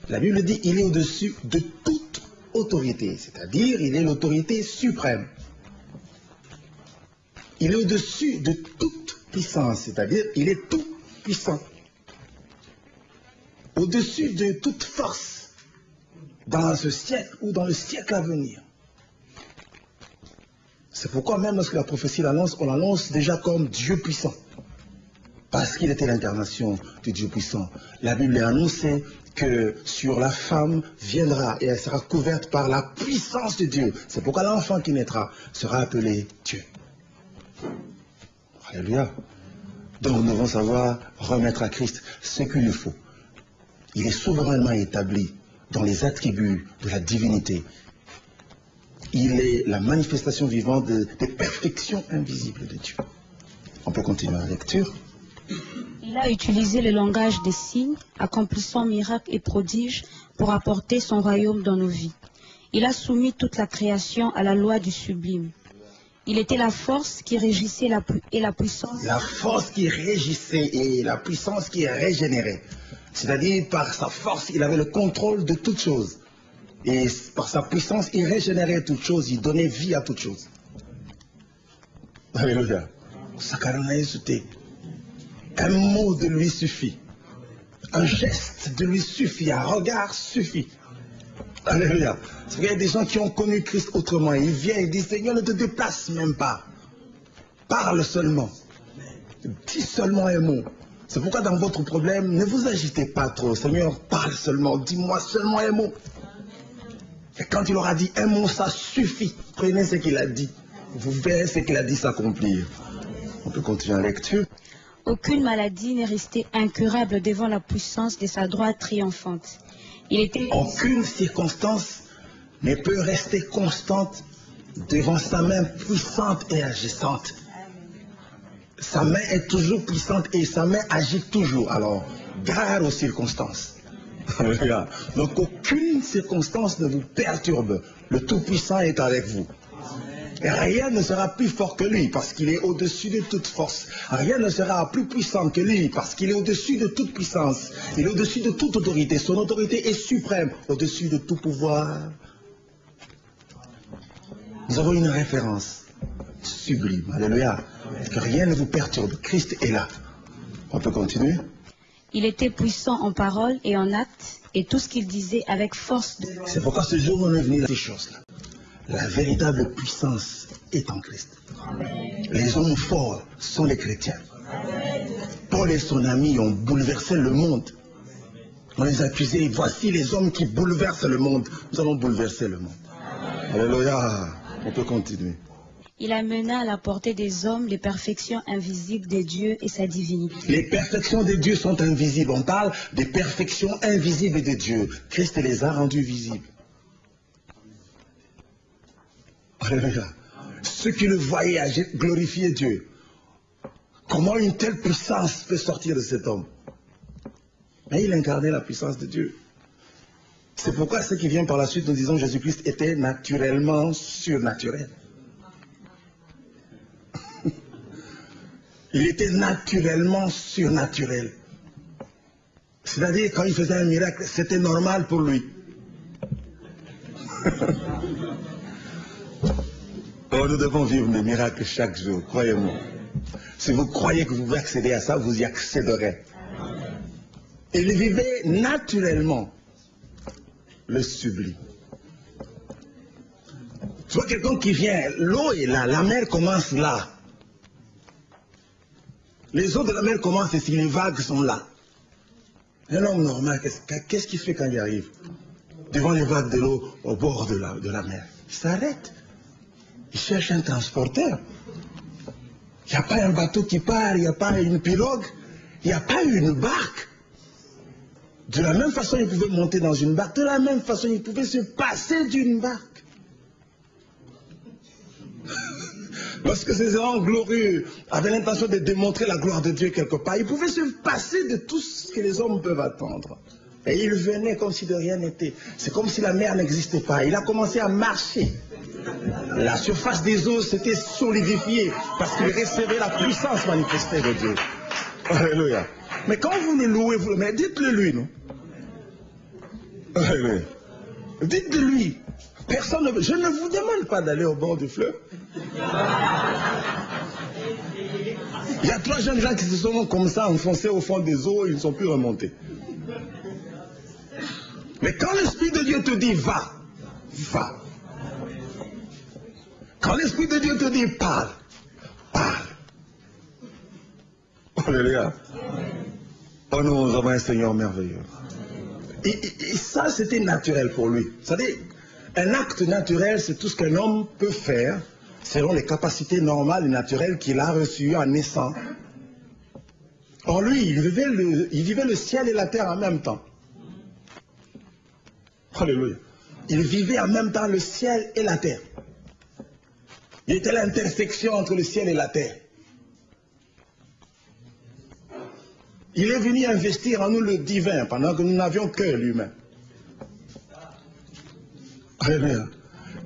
La Bible dit qu'il est au-dessus de toute autorité. C'est-à-dire, il est l'autorité suprême. Il est au-dessus de toute puissance. C'est-à-dire, il est tout puissant. Au-dessus de toute force. Dans ce siècle ou dans le siècle à venir. C'est pourquoi même lorsque la prophétie l'annonce, on l'annonce déjà comme Dieu puissant. Parce qu'il était l'incarnation du Dieu puissant. La Bible a annoncé que sur la femme viendra et elle sera couverte par la puissance de Dieu. C'est pourquoi l'enfant qui naîtra sera appelé Dieu. Alléluia. Donc nous devons savoir remettre à Christ ce qu'il lui faut. Il est souverainement établi dans les attributs de la divinité. Il est la manifestation vivante des perfections invisibles de Dieu. On peut continuer la lecture. Il a utilisé le langage des signes, accomplissant miracles et prodiges pour apporter son royaume dans nos vies. Il a soumis toute la création à la loi du sublime. Il était la force qui régissait la puissance. La force qui régissait et la puissance qui régénérait. C'est-à-dire, par sa force, il avait le contrôle de toutes choses. Et par sa puissance, il régénérait toutes choses, il donnait vie à toutes choses. Alléluia. Un mot de lui suffit. Un geste de lui suffit. Un regard suffit. Alléluia. Il y a des gens qui ont connu Christ autrement. Ils viennent et disent, Seigneur, ne te déplace même pas. Parle seulement. Dis seulement un mot. C'est pourquoi dans votre problème, ne vous agitez pas trop. Seigneur, parle seulement. Dis-moi seulement un mot. Et quand il aura dit un mot, ça suffit. Prenez ce qu'il a dit. Vous verrez ce qu'il a dit s'accomplir. On peut continuer la lecture. Aucune maladie n'est restée incurable devant la puissance de sa droite triomphante. Aucune circonstance ne peut rester constante devant sa main puissante et agissante. Sa main est toujours puissante et sa main agit toujours. Alors, gare aux circonstances. Donc, aucune circonstance ne vous perturbe. Le Tout-Puissant est avec vous. Et rien ne sera plus fort que lui parce qu'il est au-dessus de toute force. Rien ne sera plus puissant que lui parce qu'il est au-dessus de toute puissance. Il est au-dessus de toute autorité. Son autorité est suprême, au-dessus de tout pouvoir. Nous avons une référence sublime. Alléluia. Que rien ne vous perturbe. Christ est là. On peut continuer. Il était puissant en parole et en acte, et tout ce qu'il disait avec force. C'est pourquoi ce jour on est venu ces choses-là. La véritable puissance est en Christ. Les hommes forts sont les chrétiens. Paul et son ami ont bouleversé le monde. On les accusait, voici les hommes qui bouleversent le monde. Nous allons bouleverser le monde. Alléluia. On peut continuer. Il amena à la portée des hommes les perfections invisibles de Dieu et sa divinité. Les perfections de Dieu sont invisibles. On parle des perfections invisibles de Dieu. Christ les a rendues visibles. Alléluia. Ceux qui le voyaient glorifiaient Dieu. Comment une telle puissance peut sortir de cet homme? Mais il incarnait la puissance de Dieu. C'est pourquoi ce qui vient par la suite, nous disons Jésus-Christ était naturellement surnaturel. Il était naturellement surnaturel. C'est-à-dire, quand il faisait un miracle, c'était normal pour lui. Oh, nous devons vivre des miracles chaque jour, croyez-moi. Si vous croyez que vous pouvez accéder à ça, vous y accéderez. Il vivait naturellement le sublime. Tu vois quelqu'un qui vient, l'eau est là, la mer commence là. Les eaux de la mer commencent ici, les vagues sont là. Un homme normal, qu'est-ce qu'il fait quand il arrive? Devant les vagues de l'eau, au bord de la mer. Il s'arrête. Il cherche un transporteur. Il n'y a pas un bateau qui part, il n'y a pas une pirogue, il n'y a pas une barque. De la même façon, il pouvait monter dans une barque. De la même façon, il pouvait se passer d'une barque. Lorsque ces hommes glorieux avaient l'intention de démontrer la gloire de Dieu quelque part, ils pouvaient se passer de tout ce que les hommes peuvent attendre. Et il venait comme si de rien n'était. C'est comme si la mer n'existait pas. Il a commencé à marcher. La surface des eaux s'était solidifiée parce qu'il recevait la puissance manifestée de Dieu. Alléluia. Mais quand vous le louez, vous le mettez, dites-le lui, non? Alléluia. Dites de lui. Personne ne... Je ne vous demande pas d'aller au bord du fleuve. Il y a 3 jeunes gens qui se sont comme ça enfoncés au fond des eaux, ils ne sont plus remontés. Mais quand l'Esprit de Dieu te dit va, va. Quand l'Esprit de Dieu te dit parle, parle. Alléluia. Oh, nous avons un Seigneur merveilleux. Et ça, c'était naturel pour lui. Vous savez, un acte naturel, c'est tout ce qu'un homme peut faire selon les capacités normales et naturelles qu'il a reçues en naissant. Or lui, il vivait le ciel et la terre en même temps. Alléluia. Il vivait en même temps le ciel et la terre. Il était l'intersection entre le ciel et la terre. Il est venu investir en nous le divin pendant que nous n'avions que l'humain. Alléluia.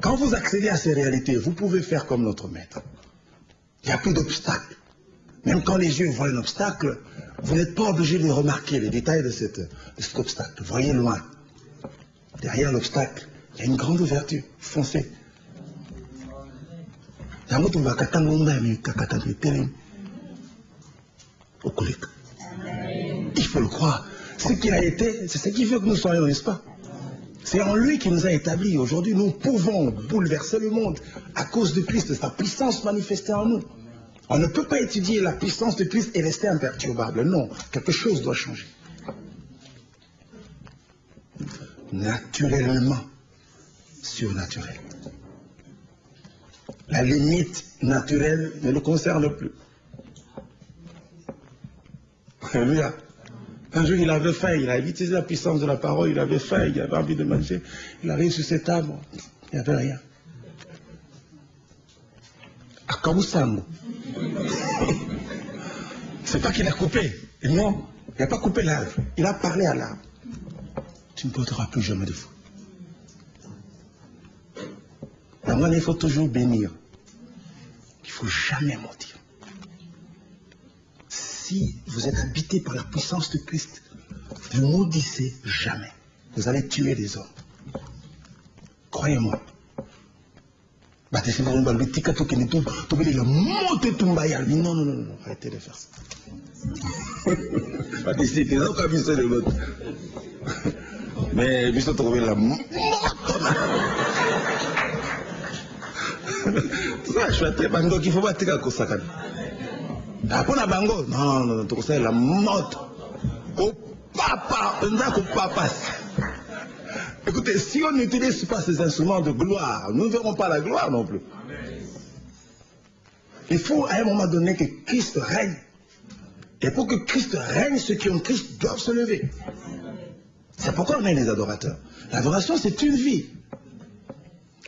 Quand vous accédez à ces réalités, vous pouvez faire comme notre maître. Il n'y a plus d'obstacle. Même quand les yeux voient un obstacle, vous n'êtes pas obligé de remarquer les détails de cet obstacle. Voyez loin. Derrière l'obstacle, il y a une grande ouverture. Foncez. Il faut le croire. Ce qu'il a été, c'est ce qui veut que nous soyons, n'est-ce pas? C'est en lui qui nous a établis. Aujourd'hui, nous pouvons bouleverser le monde à cause de Christ, de sa puissance manifestée en nous. On ne peut pas étudier la puissance de Christ et rester imperturbable. Non, quelque chose doit changer. Naturellement, surnaturel. La limite naturelle ne le concerne plus. Alléluia. Un jour, il avait faim, il a utilisé la puissance de la parole, il avait faim, il avait envie de manger. Il arrive sur cette table, il n'y avait rien. Akamusango. C'est pas qu'il a coupé. Non, il n'a pas coupé l'arbre. Il a parlé à l'arbre. Tu ne porteras plus jamais de fruits. Il faut toujours bénir. Il ne faut jamais mentir. Si vous êtes habité par la puissance de Christ, vous ne maudissez jamais. Vous allez tuer des hommes. Croyez-moi. Non, non, arrêtez de faire ça. Mais je suis trouvé la moto. Je suis très bango qu'il faut pas tirer à Kosaka. Après la bango, non, tu sais la moto. Au papa, on a qu'au papa. Écoutez, si on n'utilise pas ces instruments de gloire, nous ne verrons pas la gloire non plus. Il faut à un moment donné que Christ règne. Et pour que Christ règne, ceux qui ont Christ doivent se lever. C'est pourquoi on est les adorateurs. L'adoration, c'est une vie.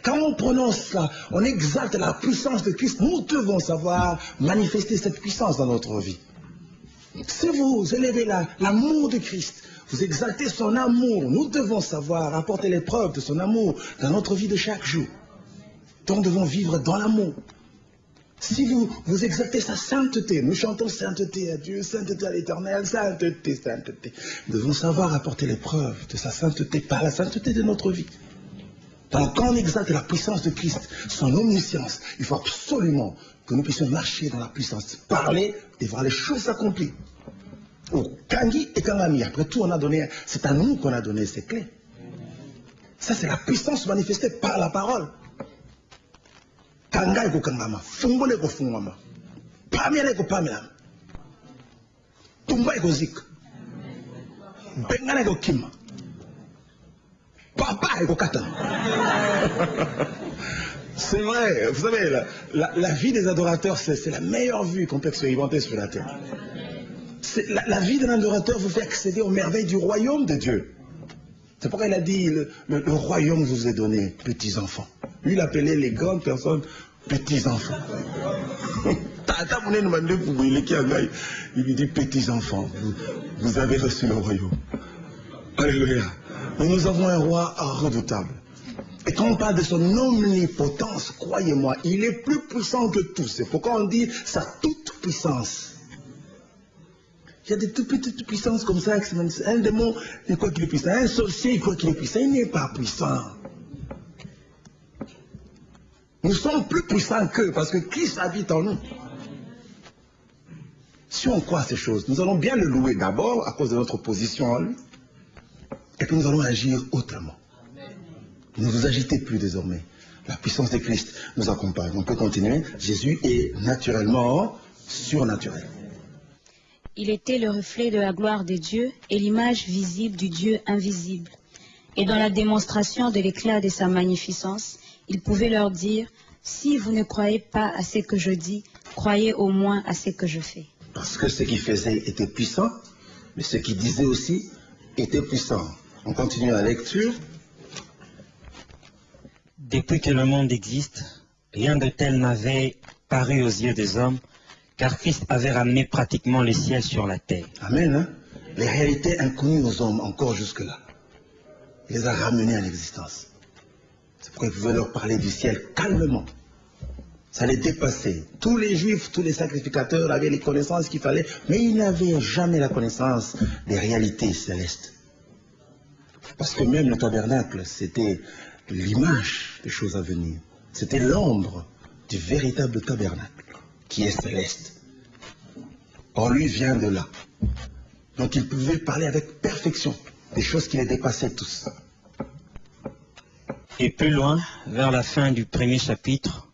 Quand on prononce ça, on exalte la puissance de Christ, nous devons savoir manifester cette puissance dans notre vie. Si vous élevez l'amour de Christ, vous exaltez son amour, nous devons savoir apporter les preuves de son amour dans notre vie de chaque jour. Donc nous devons vivre dans l'amour. Si vous exaltez sa sainteté, nous chantons sainteté à Dieu, sainteté à l'Éternel, sainteté, sainteté. Nous devons savoir apporter les preuves de sa sainteté par la sainteté de notre vie. Donc quand on exalte la puissance de Christ, son omniscience, il faut absolument que nous puissions marcher dans la puissance, parler et voir les choses s'accomplir. Au Kangi et Kangami, après tout, c'est à nous qu'on a donné ces clés. Ça, c'est la puissance manifestée par la parole. Kanga eko kangama, fungole eko fungama, pamela eko pamela, tumba eko zik, bengana eko kima, papa eko kata. C'est vrai, vous savez, la vie des adorateurs, c'est la meilleure vue qu'on peut expérimenter sur la terre. La vie d'un adorateur vous fait accéder aux merveilles du royaume de Dieu. C'est pourquoi il a dit, le royaume vous est donné, petits enfants. Lui, il appelait les grandes personnes petits enfants. Il lui dit, petits enfants, vous avez reçu le royaume. Alléluia. Mais nous avons un roi redoutable. Et quand on parle de son omnipotence, croyez-moi, il est plus puissant que tous. C'est pourquoi on dit sa toute puissance. Il y a des toutes petites puissances comme ça. Un démon, il croit qu'il est puissant. Un sorcier, il croit qu'il est puissant. Il n'est pas puissant. Nous sommes plus puissants qu'eux parce que Christ habite en nous. Si on croit à ces choses, nous allons bien le louer d'abord à cause de notre position en lui. Et puis nous allons agir autrement. Ne vous agitez plus désormais. La puissance de Christ nous accompagne. On peut continuer. Jésus est naturellement surnaturel. Il était le reflet de la gloire de Dieu et l'image visible du Dieu invisible. Et dans la démonstration de l'éclat de sa magnificence, il pouvait leur dire, si vous ne croyez pas à ce que je dis, croyez au moins à ce que je fais. Parce que ce qu'il faisait était puissant, mais ce qu'il disait aussi était puissant. On continue la lecture. Depuis que le monde existe, rien de tel n'avait paru aux yeux des hommes, car Christ avait ramené pratiquement le ciel sur la terre. Amen. Hein? Les réalités inconnues aux hommes encore jusque-là. Il les a ramenés à l'existence. C'est pourquoi il pouvait leur parler du ciel calmement. Ça les dépassait. Tous les juifs, tous les sacrificateurs avaient les connaissances qu'il fallait, mais ils n'avaient jamais la connaissance des réalités célestes. Parce que même le tabernacle, c'était l'image des choses à venir. C'était l'ombre du véritable tabernacle, qui est céleste. Or, lui vient de là. Donc, il pouvait parler avec perfection des choses qui les dépassaient tous. Et plus loin, vers la fin du premier chapitre,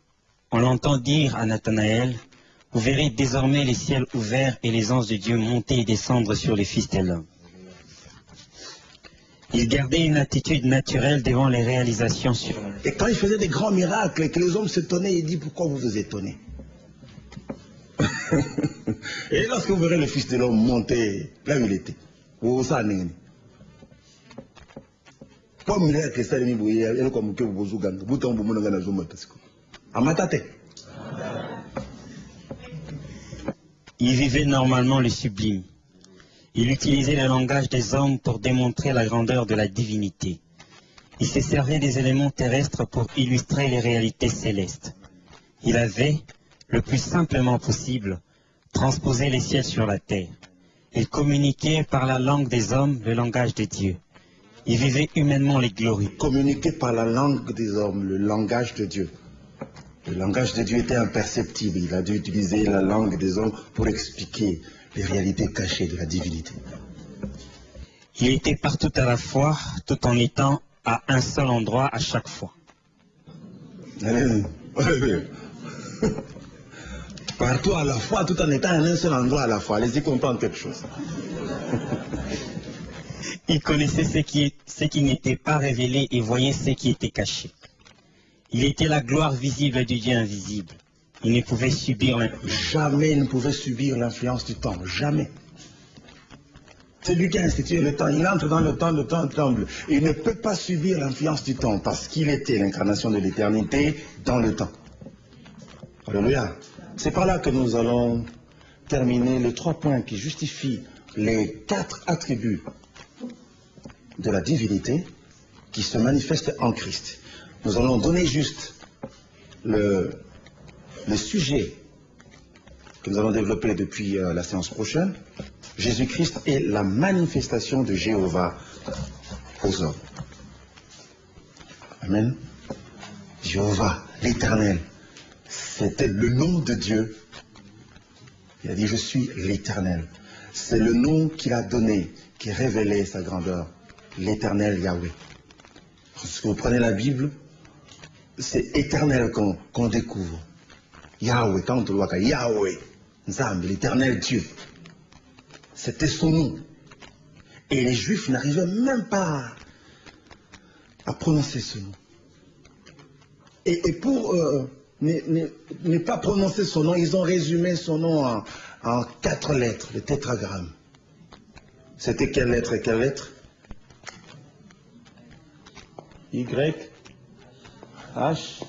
on l'entend dire à Nathanaël, « Vous verrez désormais les ciels ouverts et les anges de Dieu monter et descendre sur les fils de l'homme. » Il gardait une attitude naturelle devant les réalisations sur la terre. Et quand il faisait des grands miracles et que les hommes s'étonnaient, il dit, pourquoi vous vous étonnez? Et lorsque vous verrez le fils de l'homme monter là où il était, vous savez, pas miracle, ça n'est pas il comme que vous vous gagnez. Vous tombez au monde dans Amatate. Il vivait normalement le sublime. Il utilisait le langage des hommes pour démontrer la grandeur de la divinité. Il se servait des éléments terrestres pour illustrer les réalités célestes. Il avait, le plus simplement possible, transposé les ciels sur la terre. Il communiquait par la langue des hommes le langage de Dieu. Il vivait humainement les glories. Communiquer par la langue des hommes, le langage de Dieu. Le langage de Dieu était imperceptible. Il a dû utiliser la langue des hommes pour expliquer les réalités cachées de la divinité. Il était partout à la fois, tout en étant à un seul endroit à chaque fois. Partout à la fois, tout en étant à un seul endroit à la fois. Allez-y comprendre quelque chose. Il connaissait ce qui n'était pas révélé et voyait ce qui était caché. Il était la gloire visible du Dieu invisible. Il ne pouvait subir l'influence. Jamais il ne pouvait subir l'influence du temps. Jamais. C'est lui qui a institué le temps. Il entre dans le temps tremble. Il ne peut pas subir l'influence du temps parce qu'il était l'incarnation de l'éternité dans le temps. Alléluia. C'est par là que nous allons terminer les 3 points qui justifient les 4 attributs de la divinité qui se manifestent en Christ. Nous allons donner juste le sujet que nous allons développer depuis la séance prochaine. Jésus-Christ est la manifestation de Jéhovah aux hommes. Amen. Jéhovah, l'Éternel, c'était le nom de Dieu. Il a dit, je suis l'Éternel. C'est le nom qu'il a donné, qui révélait sa grandeur. L'Éternel Yahweh. Lorsque vous prenez la Bible, c'est éternel qu'on découvre. Yahweh, quand on voit Yahweh, Nzambe, l'éternel Dieu. C'était son nom. Et les Juifs n'arrivaient même pas à prononcer ce nom. Et pour ne pas prononcer son nom, ils ont résumé son nom en 4 lettres, le tétragramme. C'était quelle lettre et quelle lettre? Y, H,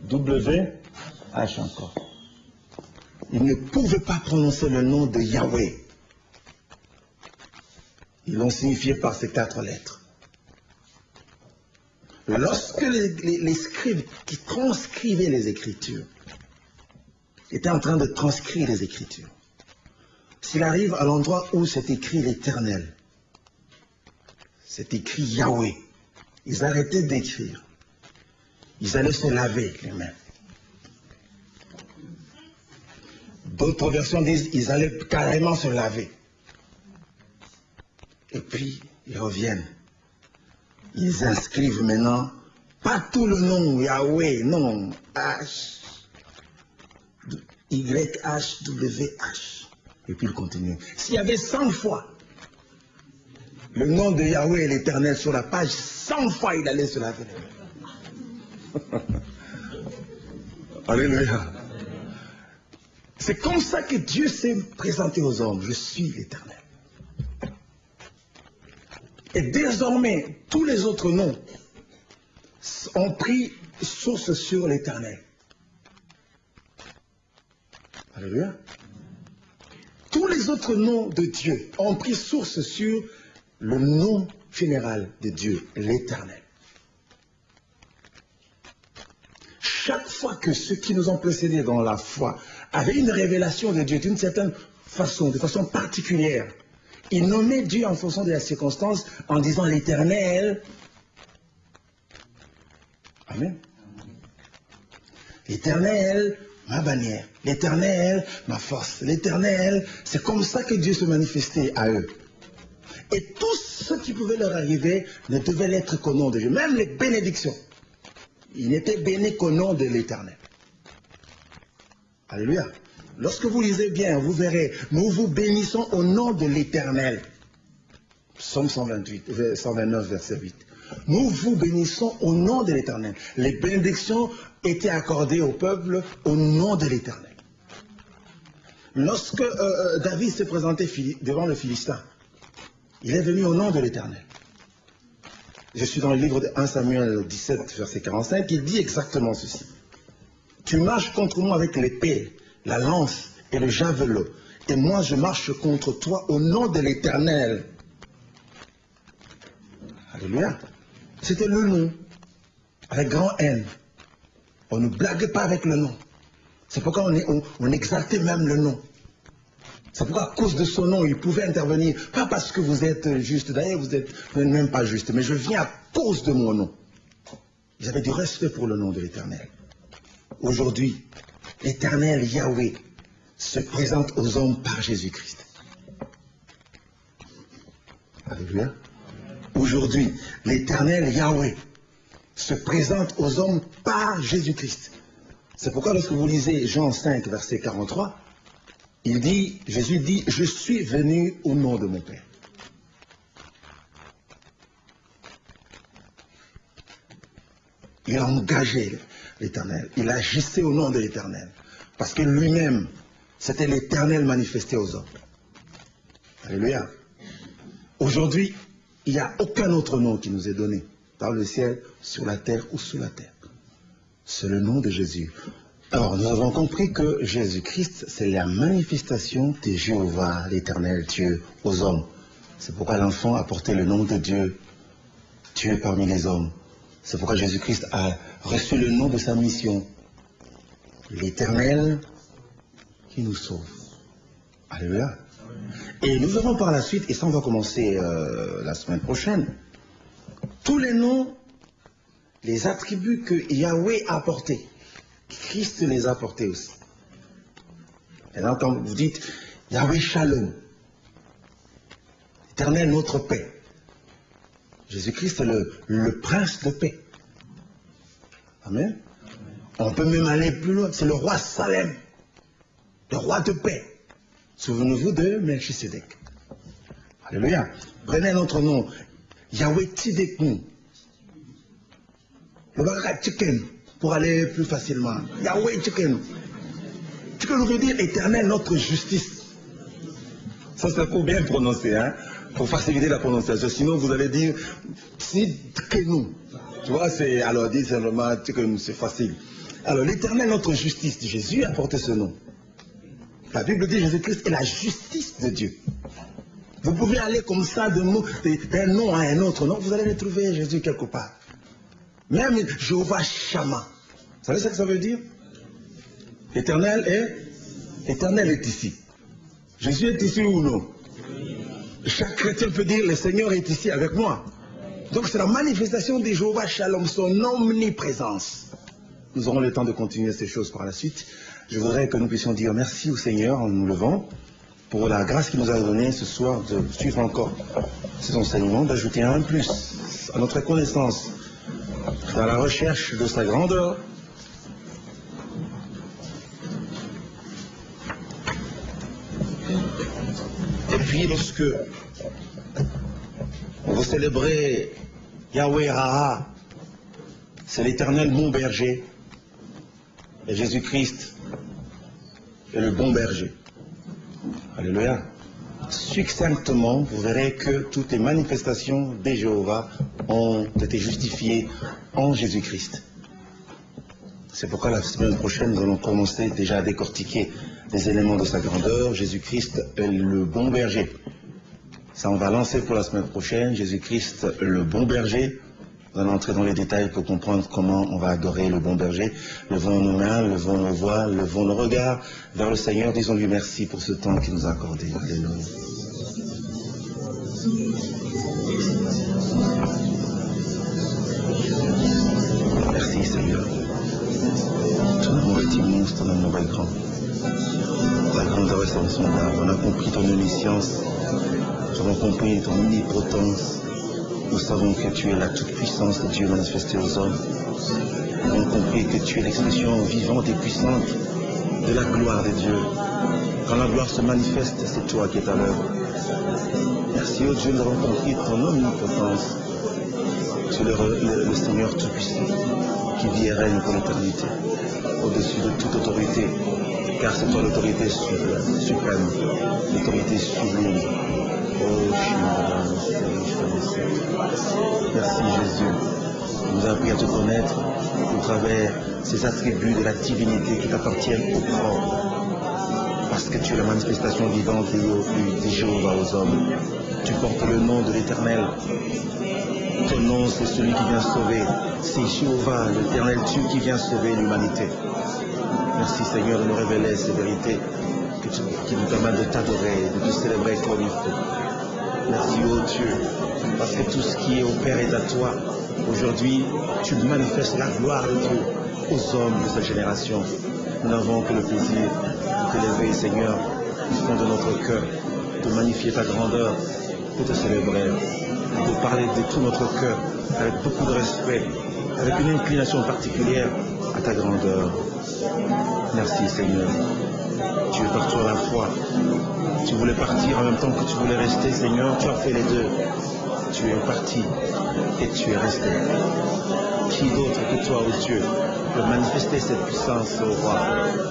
W, H encore. Ils ne pouvaient pas prononcer le nom de Yahweh. Ils l'ont signifié par ces 4 lettres. Lorsque les scribes qui transcrivaient les Écritures étaient en train de transcrire les Écritures, s'il arrive à l'endroit où c'est écrit l'Éternel, c'est écrit Yahweh, ils arrêtaient d'écrire. Ils allaient se laver les mains. D'autres versions disent qu'ils allaient carrément se laver. Et puis, ils reviennent. Ils inscrivent maintenant, pas tout le nom Yahweh, non, H, Y, H, W, H. Et puis ils continuent. S'il y avait 100 fois le nom de Yahweh et l'Éternel sur la page, 100 fois il allait se laver les mains. Alléluia. C'est comme ça que Dieu s'est présenté aux hommes. Je suis l'Éternel. Et désormais, tous les autres noms ont pris source sur l'Éternel. Alléluia. Tous les autres noms de Dieu ont pris source sur le nom général de Dieu, l'Éternel. Chaque fois que ceux qui nous ont précédés dans la foi avaient une révélation de Dieu d'une certaine façon, de façon particulière, ils nommaient Dieu en fonction de la circonstance en disant l'Éternel. Amen. L'Éternel, ma bannière. L'Éternel, ma force. L'Éternel, c'est comme ça que Dieu se manifestait à eux. Et tout ce qui pouvait leur arriver ne devait l'être qu'au nom de Dieu. Même les bénédictions. Ils n'étaient bénis qu'au nom de l'Éternel. Alléluia. Lorsque vous lisez bien, vous verrez, nous vous bénissons au nom de l'Éternel. Psaume 129, verset 8. Nous vous bénissons au nom de l'Éternel. Les bénédictions étaient accordées au peuple au nom de l'Éternel. Lorsque David s'est présenté devant le Philistin, il est venu au nom de l'Éternel. Je suis dans le livre de 1 Samuel 17, verset 45, il dit exactement ceci. Tu marches contre moi avec l'épée, la lance et le javelot, et moi je marche contre toi au nom de l'Éternel. Alléluia. C'était le nom, avec grand N. On ne blague pas avec le nom. C'est pourquoi on exaltait même le nom. C'est pourquoi à cause de son nom, il pouvait intervenir. Pas parce que vous êtes juste, d'ailleurs vous n'êtes même pas juste, mais je viens à cause de mon nom. Ils avaient du respect pour le nom de l'Éternel. Aujourd'hui, l'Éternel Yahweh se présente aux hommes par Jésus-Christ. Alléluia. Aujourd'hui, l'Éternel Yahweh se présente aux hommes par Jésus-Christ. C'est pourquoi lorsque vous lisez Jean 5, verset 43, Jésus dit, je suis venu au nom de mon Père. Il a engagé l'Éternel, il agissait au nom de l'Éternel, parce que lui-même, c'était l'Éternel manifesté aux hommes. Alléluia. Aujourd'hui, il n'y a aucun autre nom qui nous est donné, dans le ciel, sur la terre ou sous la terre. C'est le nom de Jésus. Alors, nous avons compris que Jésus-Christ, c'est la manifestation de Jéhovah, l'Éternel Dieu, aux hommes. C'est pourquoi l'enfant a porté le nom de Dieu, Dieu parmi les hommes. C'est pourquoi Jésus-Christ a reçu le nom de sa mission, l'Éternel qui nous sauve. Alléluia. Et nous avons par la suite, et ça on va commencer la semaine prochaine, tous les noms, les attributs que Yahweh a apportés. Christ les a portés aussi. Et là, quand vous dites Yahweh Shalom, Éternel notre paix. Jésus-Christ est le prince de paix. Amen. On peut même aller plus loin. C'est le roi Salem, le roi de paix. Souvenez-vous de Melchisedec. Alléluia. Prenez notre nom. Yahweh Tideknu. Le Barak Chicken. Pour aller plus facilement. Yahweh Chicken. Chicken veut dire éternel notre justice. Ça c'est pour bien prononcer, hein. Pour faciliter la prononciation. Sinon vous allez dire Tideknu. Tu vois, c'est alors dire simplement Chicken, c'est facile. Alors l'éternel notre justice, Jésus a porté ce nom. La Bible dit Jésus-Christ est la justice de Dieu. Vous pouvez aller comme ça d'un nom à un autre nom, vous allez le trouver Jésus quelque part. Même Jéhovah Shammah. Vous savez ce que ça veut dire? Éternel est ici. Jésus est ici ou non? Chaque chrétien peut dire le Seigneur est ici avec moi. Donc c'est la manifestation de Jéhovah Shalom, son omniprésence. Nous aurons le temps de continuer ces choses par la suite. Je voudrais que nous puissions dire merci au Seigneur en nous levant pour la grâce qu'il nous a donnée ce soir de suivre encore ces enseignements, d'ajouter un plus à notre connaissance dans la recherche de sa grandeur. Et puis lorsque vous célébrez Yahweh Raha, c'est l'Éternel mon berger, et Jésus-Christ est le bon berger. Alléluia. succinctement, vous verrez que toutes les manifestations des Jéhovah ont été justifiées en Jésus-Christ. C'est pourquoi la semaine prochaine, nous allons commencer déjà à décortiquer les éléments de sa grandeur. Jésus-Christ est le bon berger. Ça, on va lancer pour la semaine prochaine. Jésus-Christ, le bon berger. Nous allons entrer dans les détails pour comprendre comment on va adorer le bon berger. Levons nos mains, levons nos voix, levons nos regards vers le Seigneur. Disons-lui merci pour ce temps qu'il nous a accordé. Alléluia. Merci Seigneur. Ton amour est immense, ton amour est grand. Ta grandeur est sans sondable. On a compris ton omniscience. Nous avons compris ton omnipotence. Nous savons que tu es la toute-puissance de Dieu manifestée aux hommes. Nous avons compris que tu es l'expression vivante et puissante de la gloire de Dieu. Quand la gloire se manifeste, c'est toi qui es à l'œuvre. Merci ô Dieu, nous avons compris ton omnipotence. Tu es le Seigneur tout-puissant qui vit et règne pour l'éternité, au-dessus de toute autorité, car c'est toi l'autorité suprême, l'autorité sublime. Oh, merci Jésus. Nous avons appris à te connaître au travers ces attributs de la divinité qui t'appartiennent au propre. Parce que tu es la manifestation vivante des Jéhovah aux hommes. Tu portes le nom de l'Éternel. Ton nom, c'est celui qui vient sauver. C'est Jéhovah, l'Éternel Dieu qui vient sauver l'humanité. Merci Seigneur de nous révéler ces vérités qui nous permettent de t'adorer, de te célébrer comme il faut. Merci ô Dieu, parce que tout ce qui est au Père est à toi. Aujourd'hui, tu manifestes la gloire de Dieu aux hommes de cette génération. Nous n'avons que le plaisir de t'élever, Seigneur, du fond de notre cœur, de magnifier ta grandeur, de te célébrer, de parler de tout notre cœur, avec beaucoup de respect, avec une inclination particulière à ta grandeur. Merci, Seigneur. Tu es partout à la fois. Tu voulais partir en même temps que tu voulais rester, Seigneur. Tu as fait les deux. Tu es parti et tu es resté. Qui d'autre que toi, ô Dieu, peut manifester cette puissance, ô roi,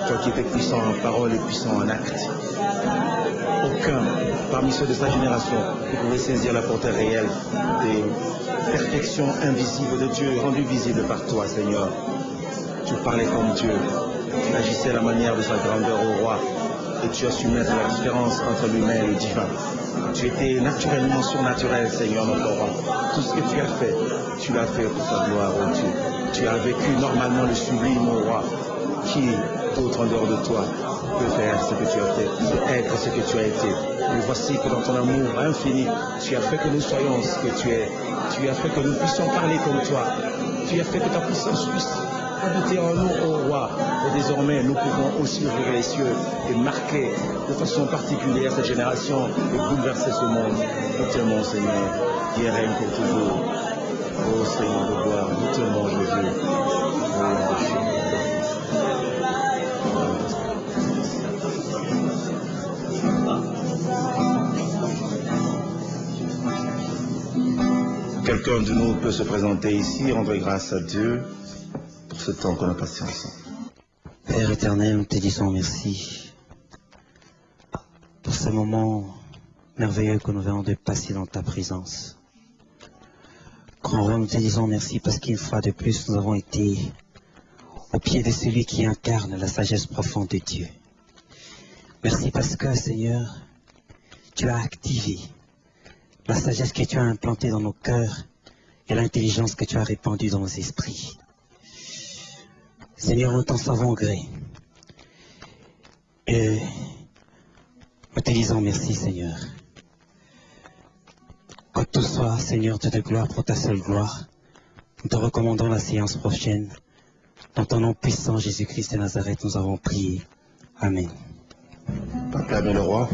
toi qui étais puissant en parole et puissant en acte? Aucun parmi ceux de sa génération ne pouvait saisir la portée réelle des perfections invisibles de Dieu, rendues visibles par toi, Seigneur. Tu parlais comme Dieu, tu agissais à la manière de sa grandeur au roi, et tu as su mettre la différence entre l'humain et le divin. Tu étais naturellement surnaturel, Seigneur, notre roi. Tout ce que tu as fait, tu l'as fait pour ta gloire, ô Dieu. Tu as vécu normalement le sublime, ô roi. Qui d'autre en dehors de toi peut faire ce que tu as fait, peut être ce que tu as été? Et voici que dans ton amour infini, tu as fait que nous soyons ce que tu es. Tu as fait que nous puissions parler comme toi. Tu as fait que ta puissance puisse habiter en nous, ô roi. Et désormais, nous pouvons aussi ouvrir les cieux et marquer de façon particulière cette génération et bouleverser ce monde. Nous t'aimons, Seigneur, qui règne pour toujours. Ô Seigneur de gloire, nous t'aimons, Jésus. Quelqu'un de nous peut se présenter ici, rendre grâce à Dieu pour ce temps qu'on a passé ensemble. Père éternel, nous te disons merci pour ce moment merveilleux que nous venons de passer dans ta présence. Grand roi, nous te disons merci parce qu'une fois de plus, nous avons été au pied de celui qui incarne la sagesse profonde de Dieu. Merci parce que, Seigneur, tu as activé la sagesse que tu as implantée dans nos cœurs et l'intelligence que tu as répandue dans nos esprits. Seigneur, nous t'en savons gré. Et nous te disons merci, Seigneur. Que tout soit, Seigneur, de gloire pour ta seule gloire. Nous te recommandons la séance prochaine. Dans ton nom puissant, Jésus-Christ de Nazareth, nous avons prié. Amen. Acclamez le roi.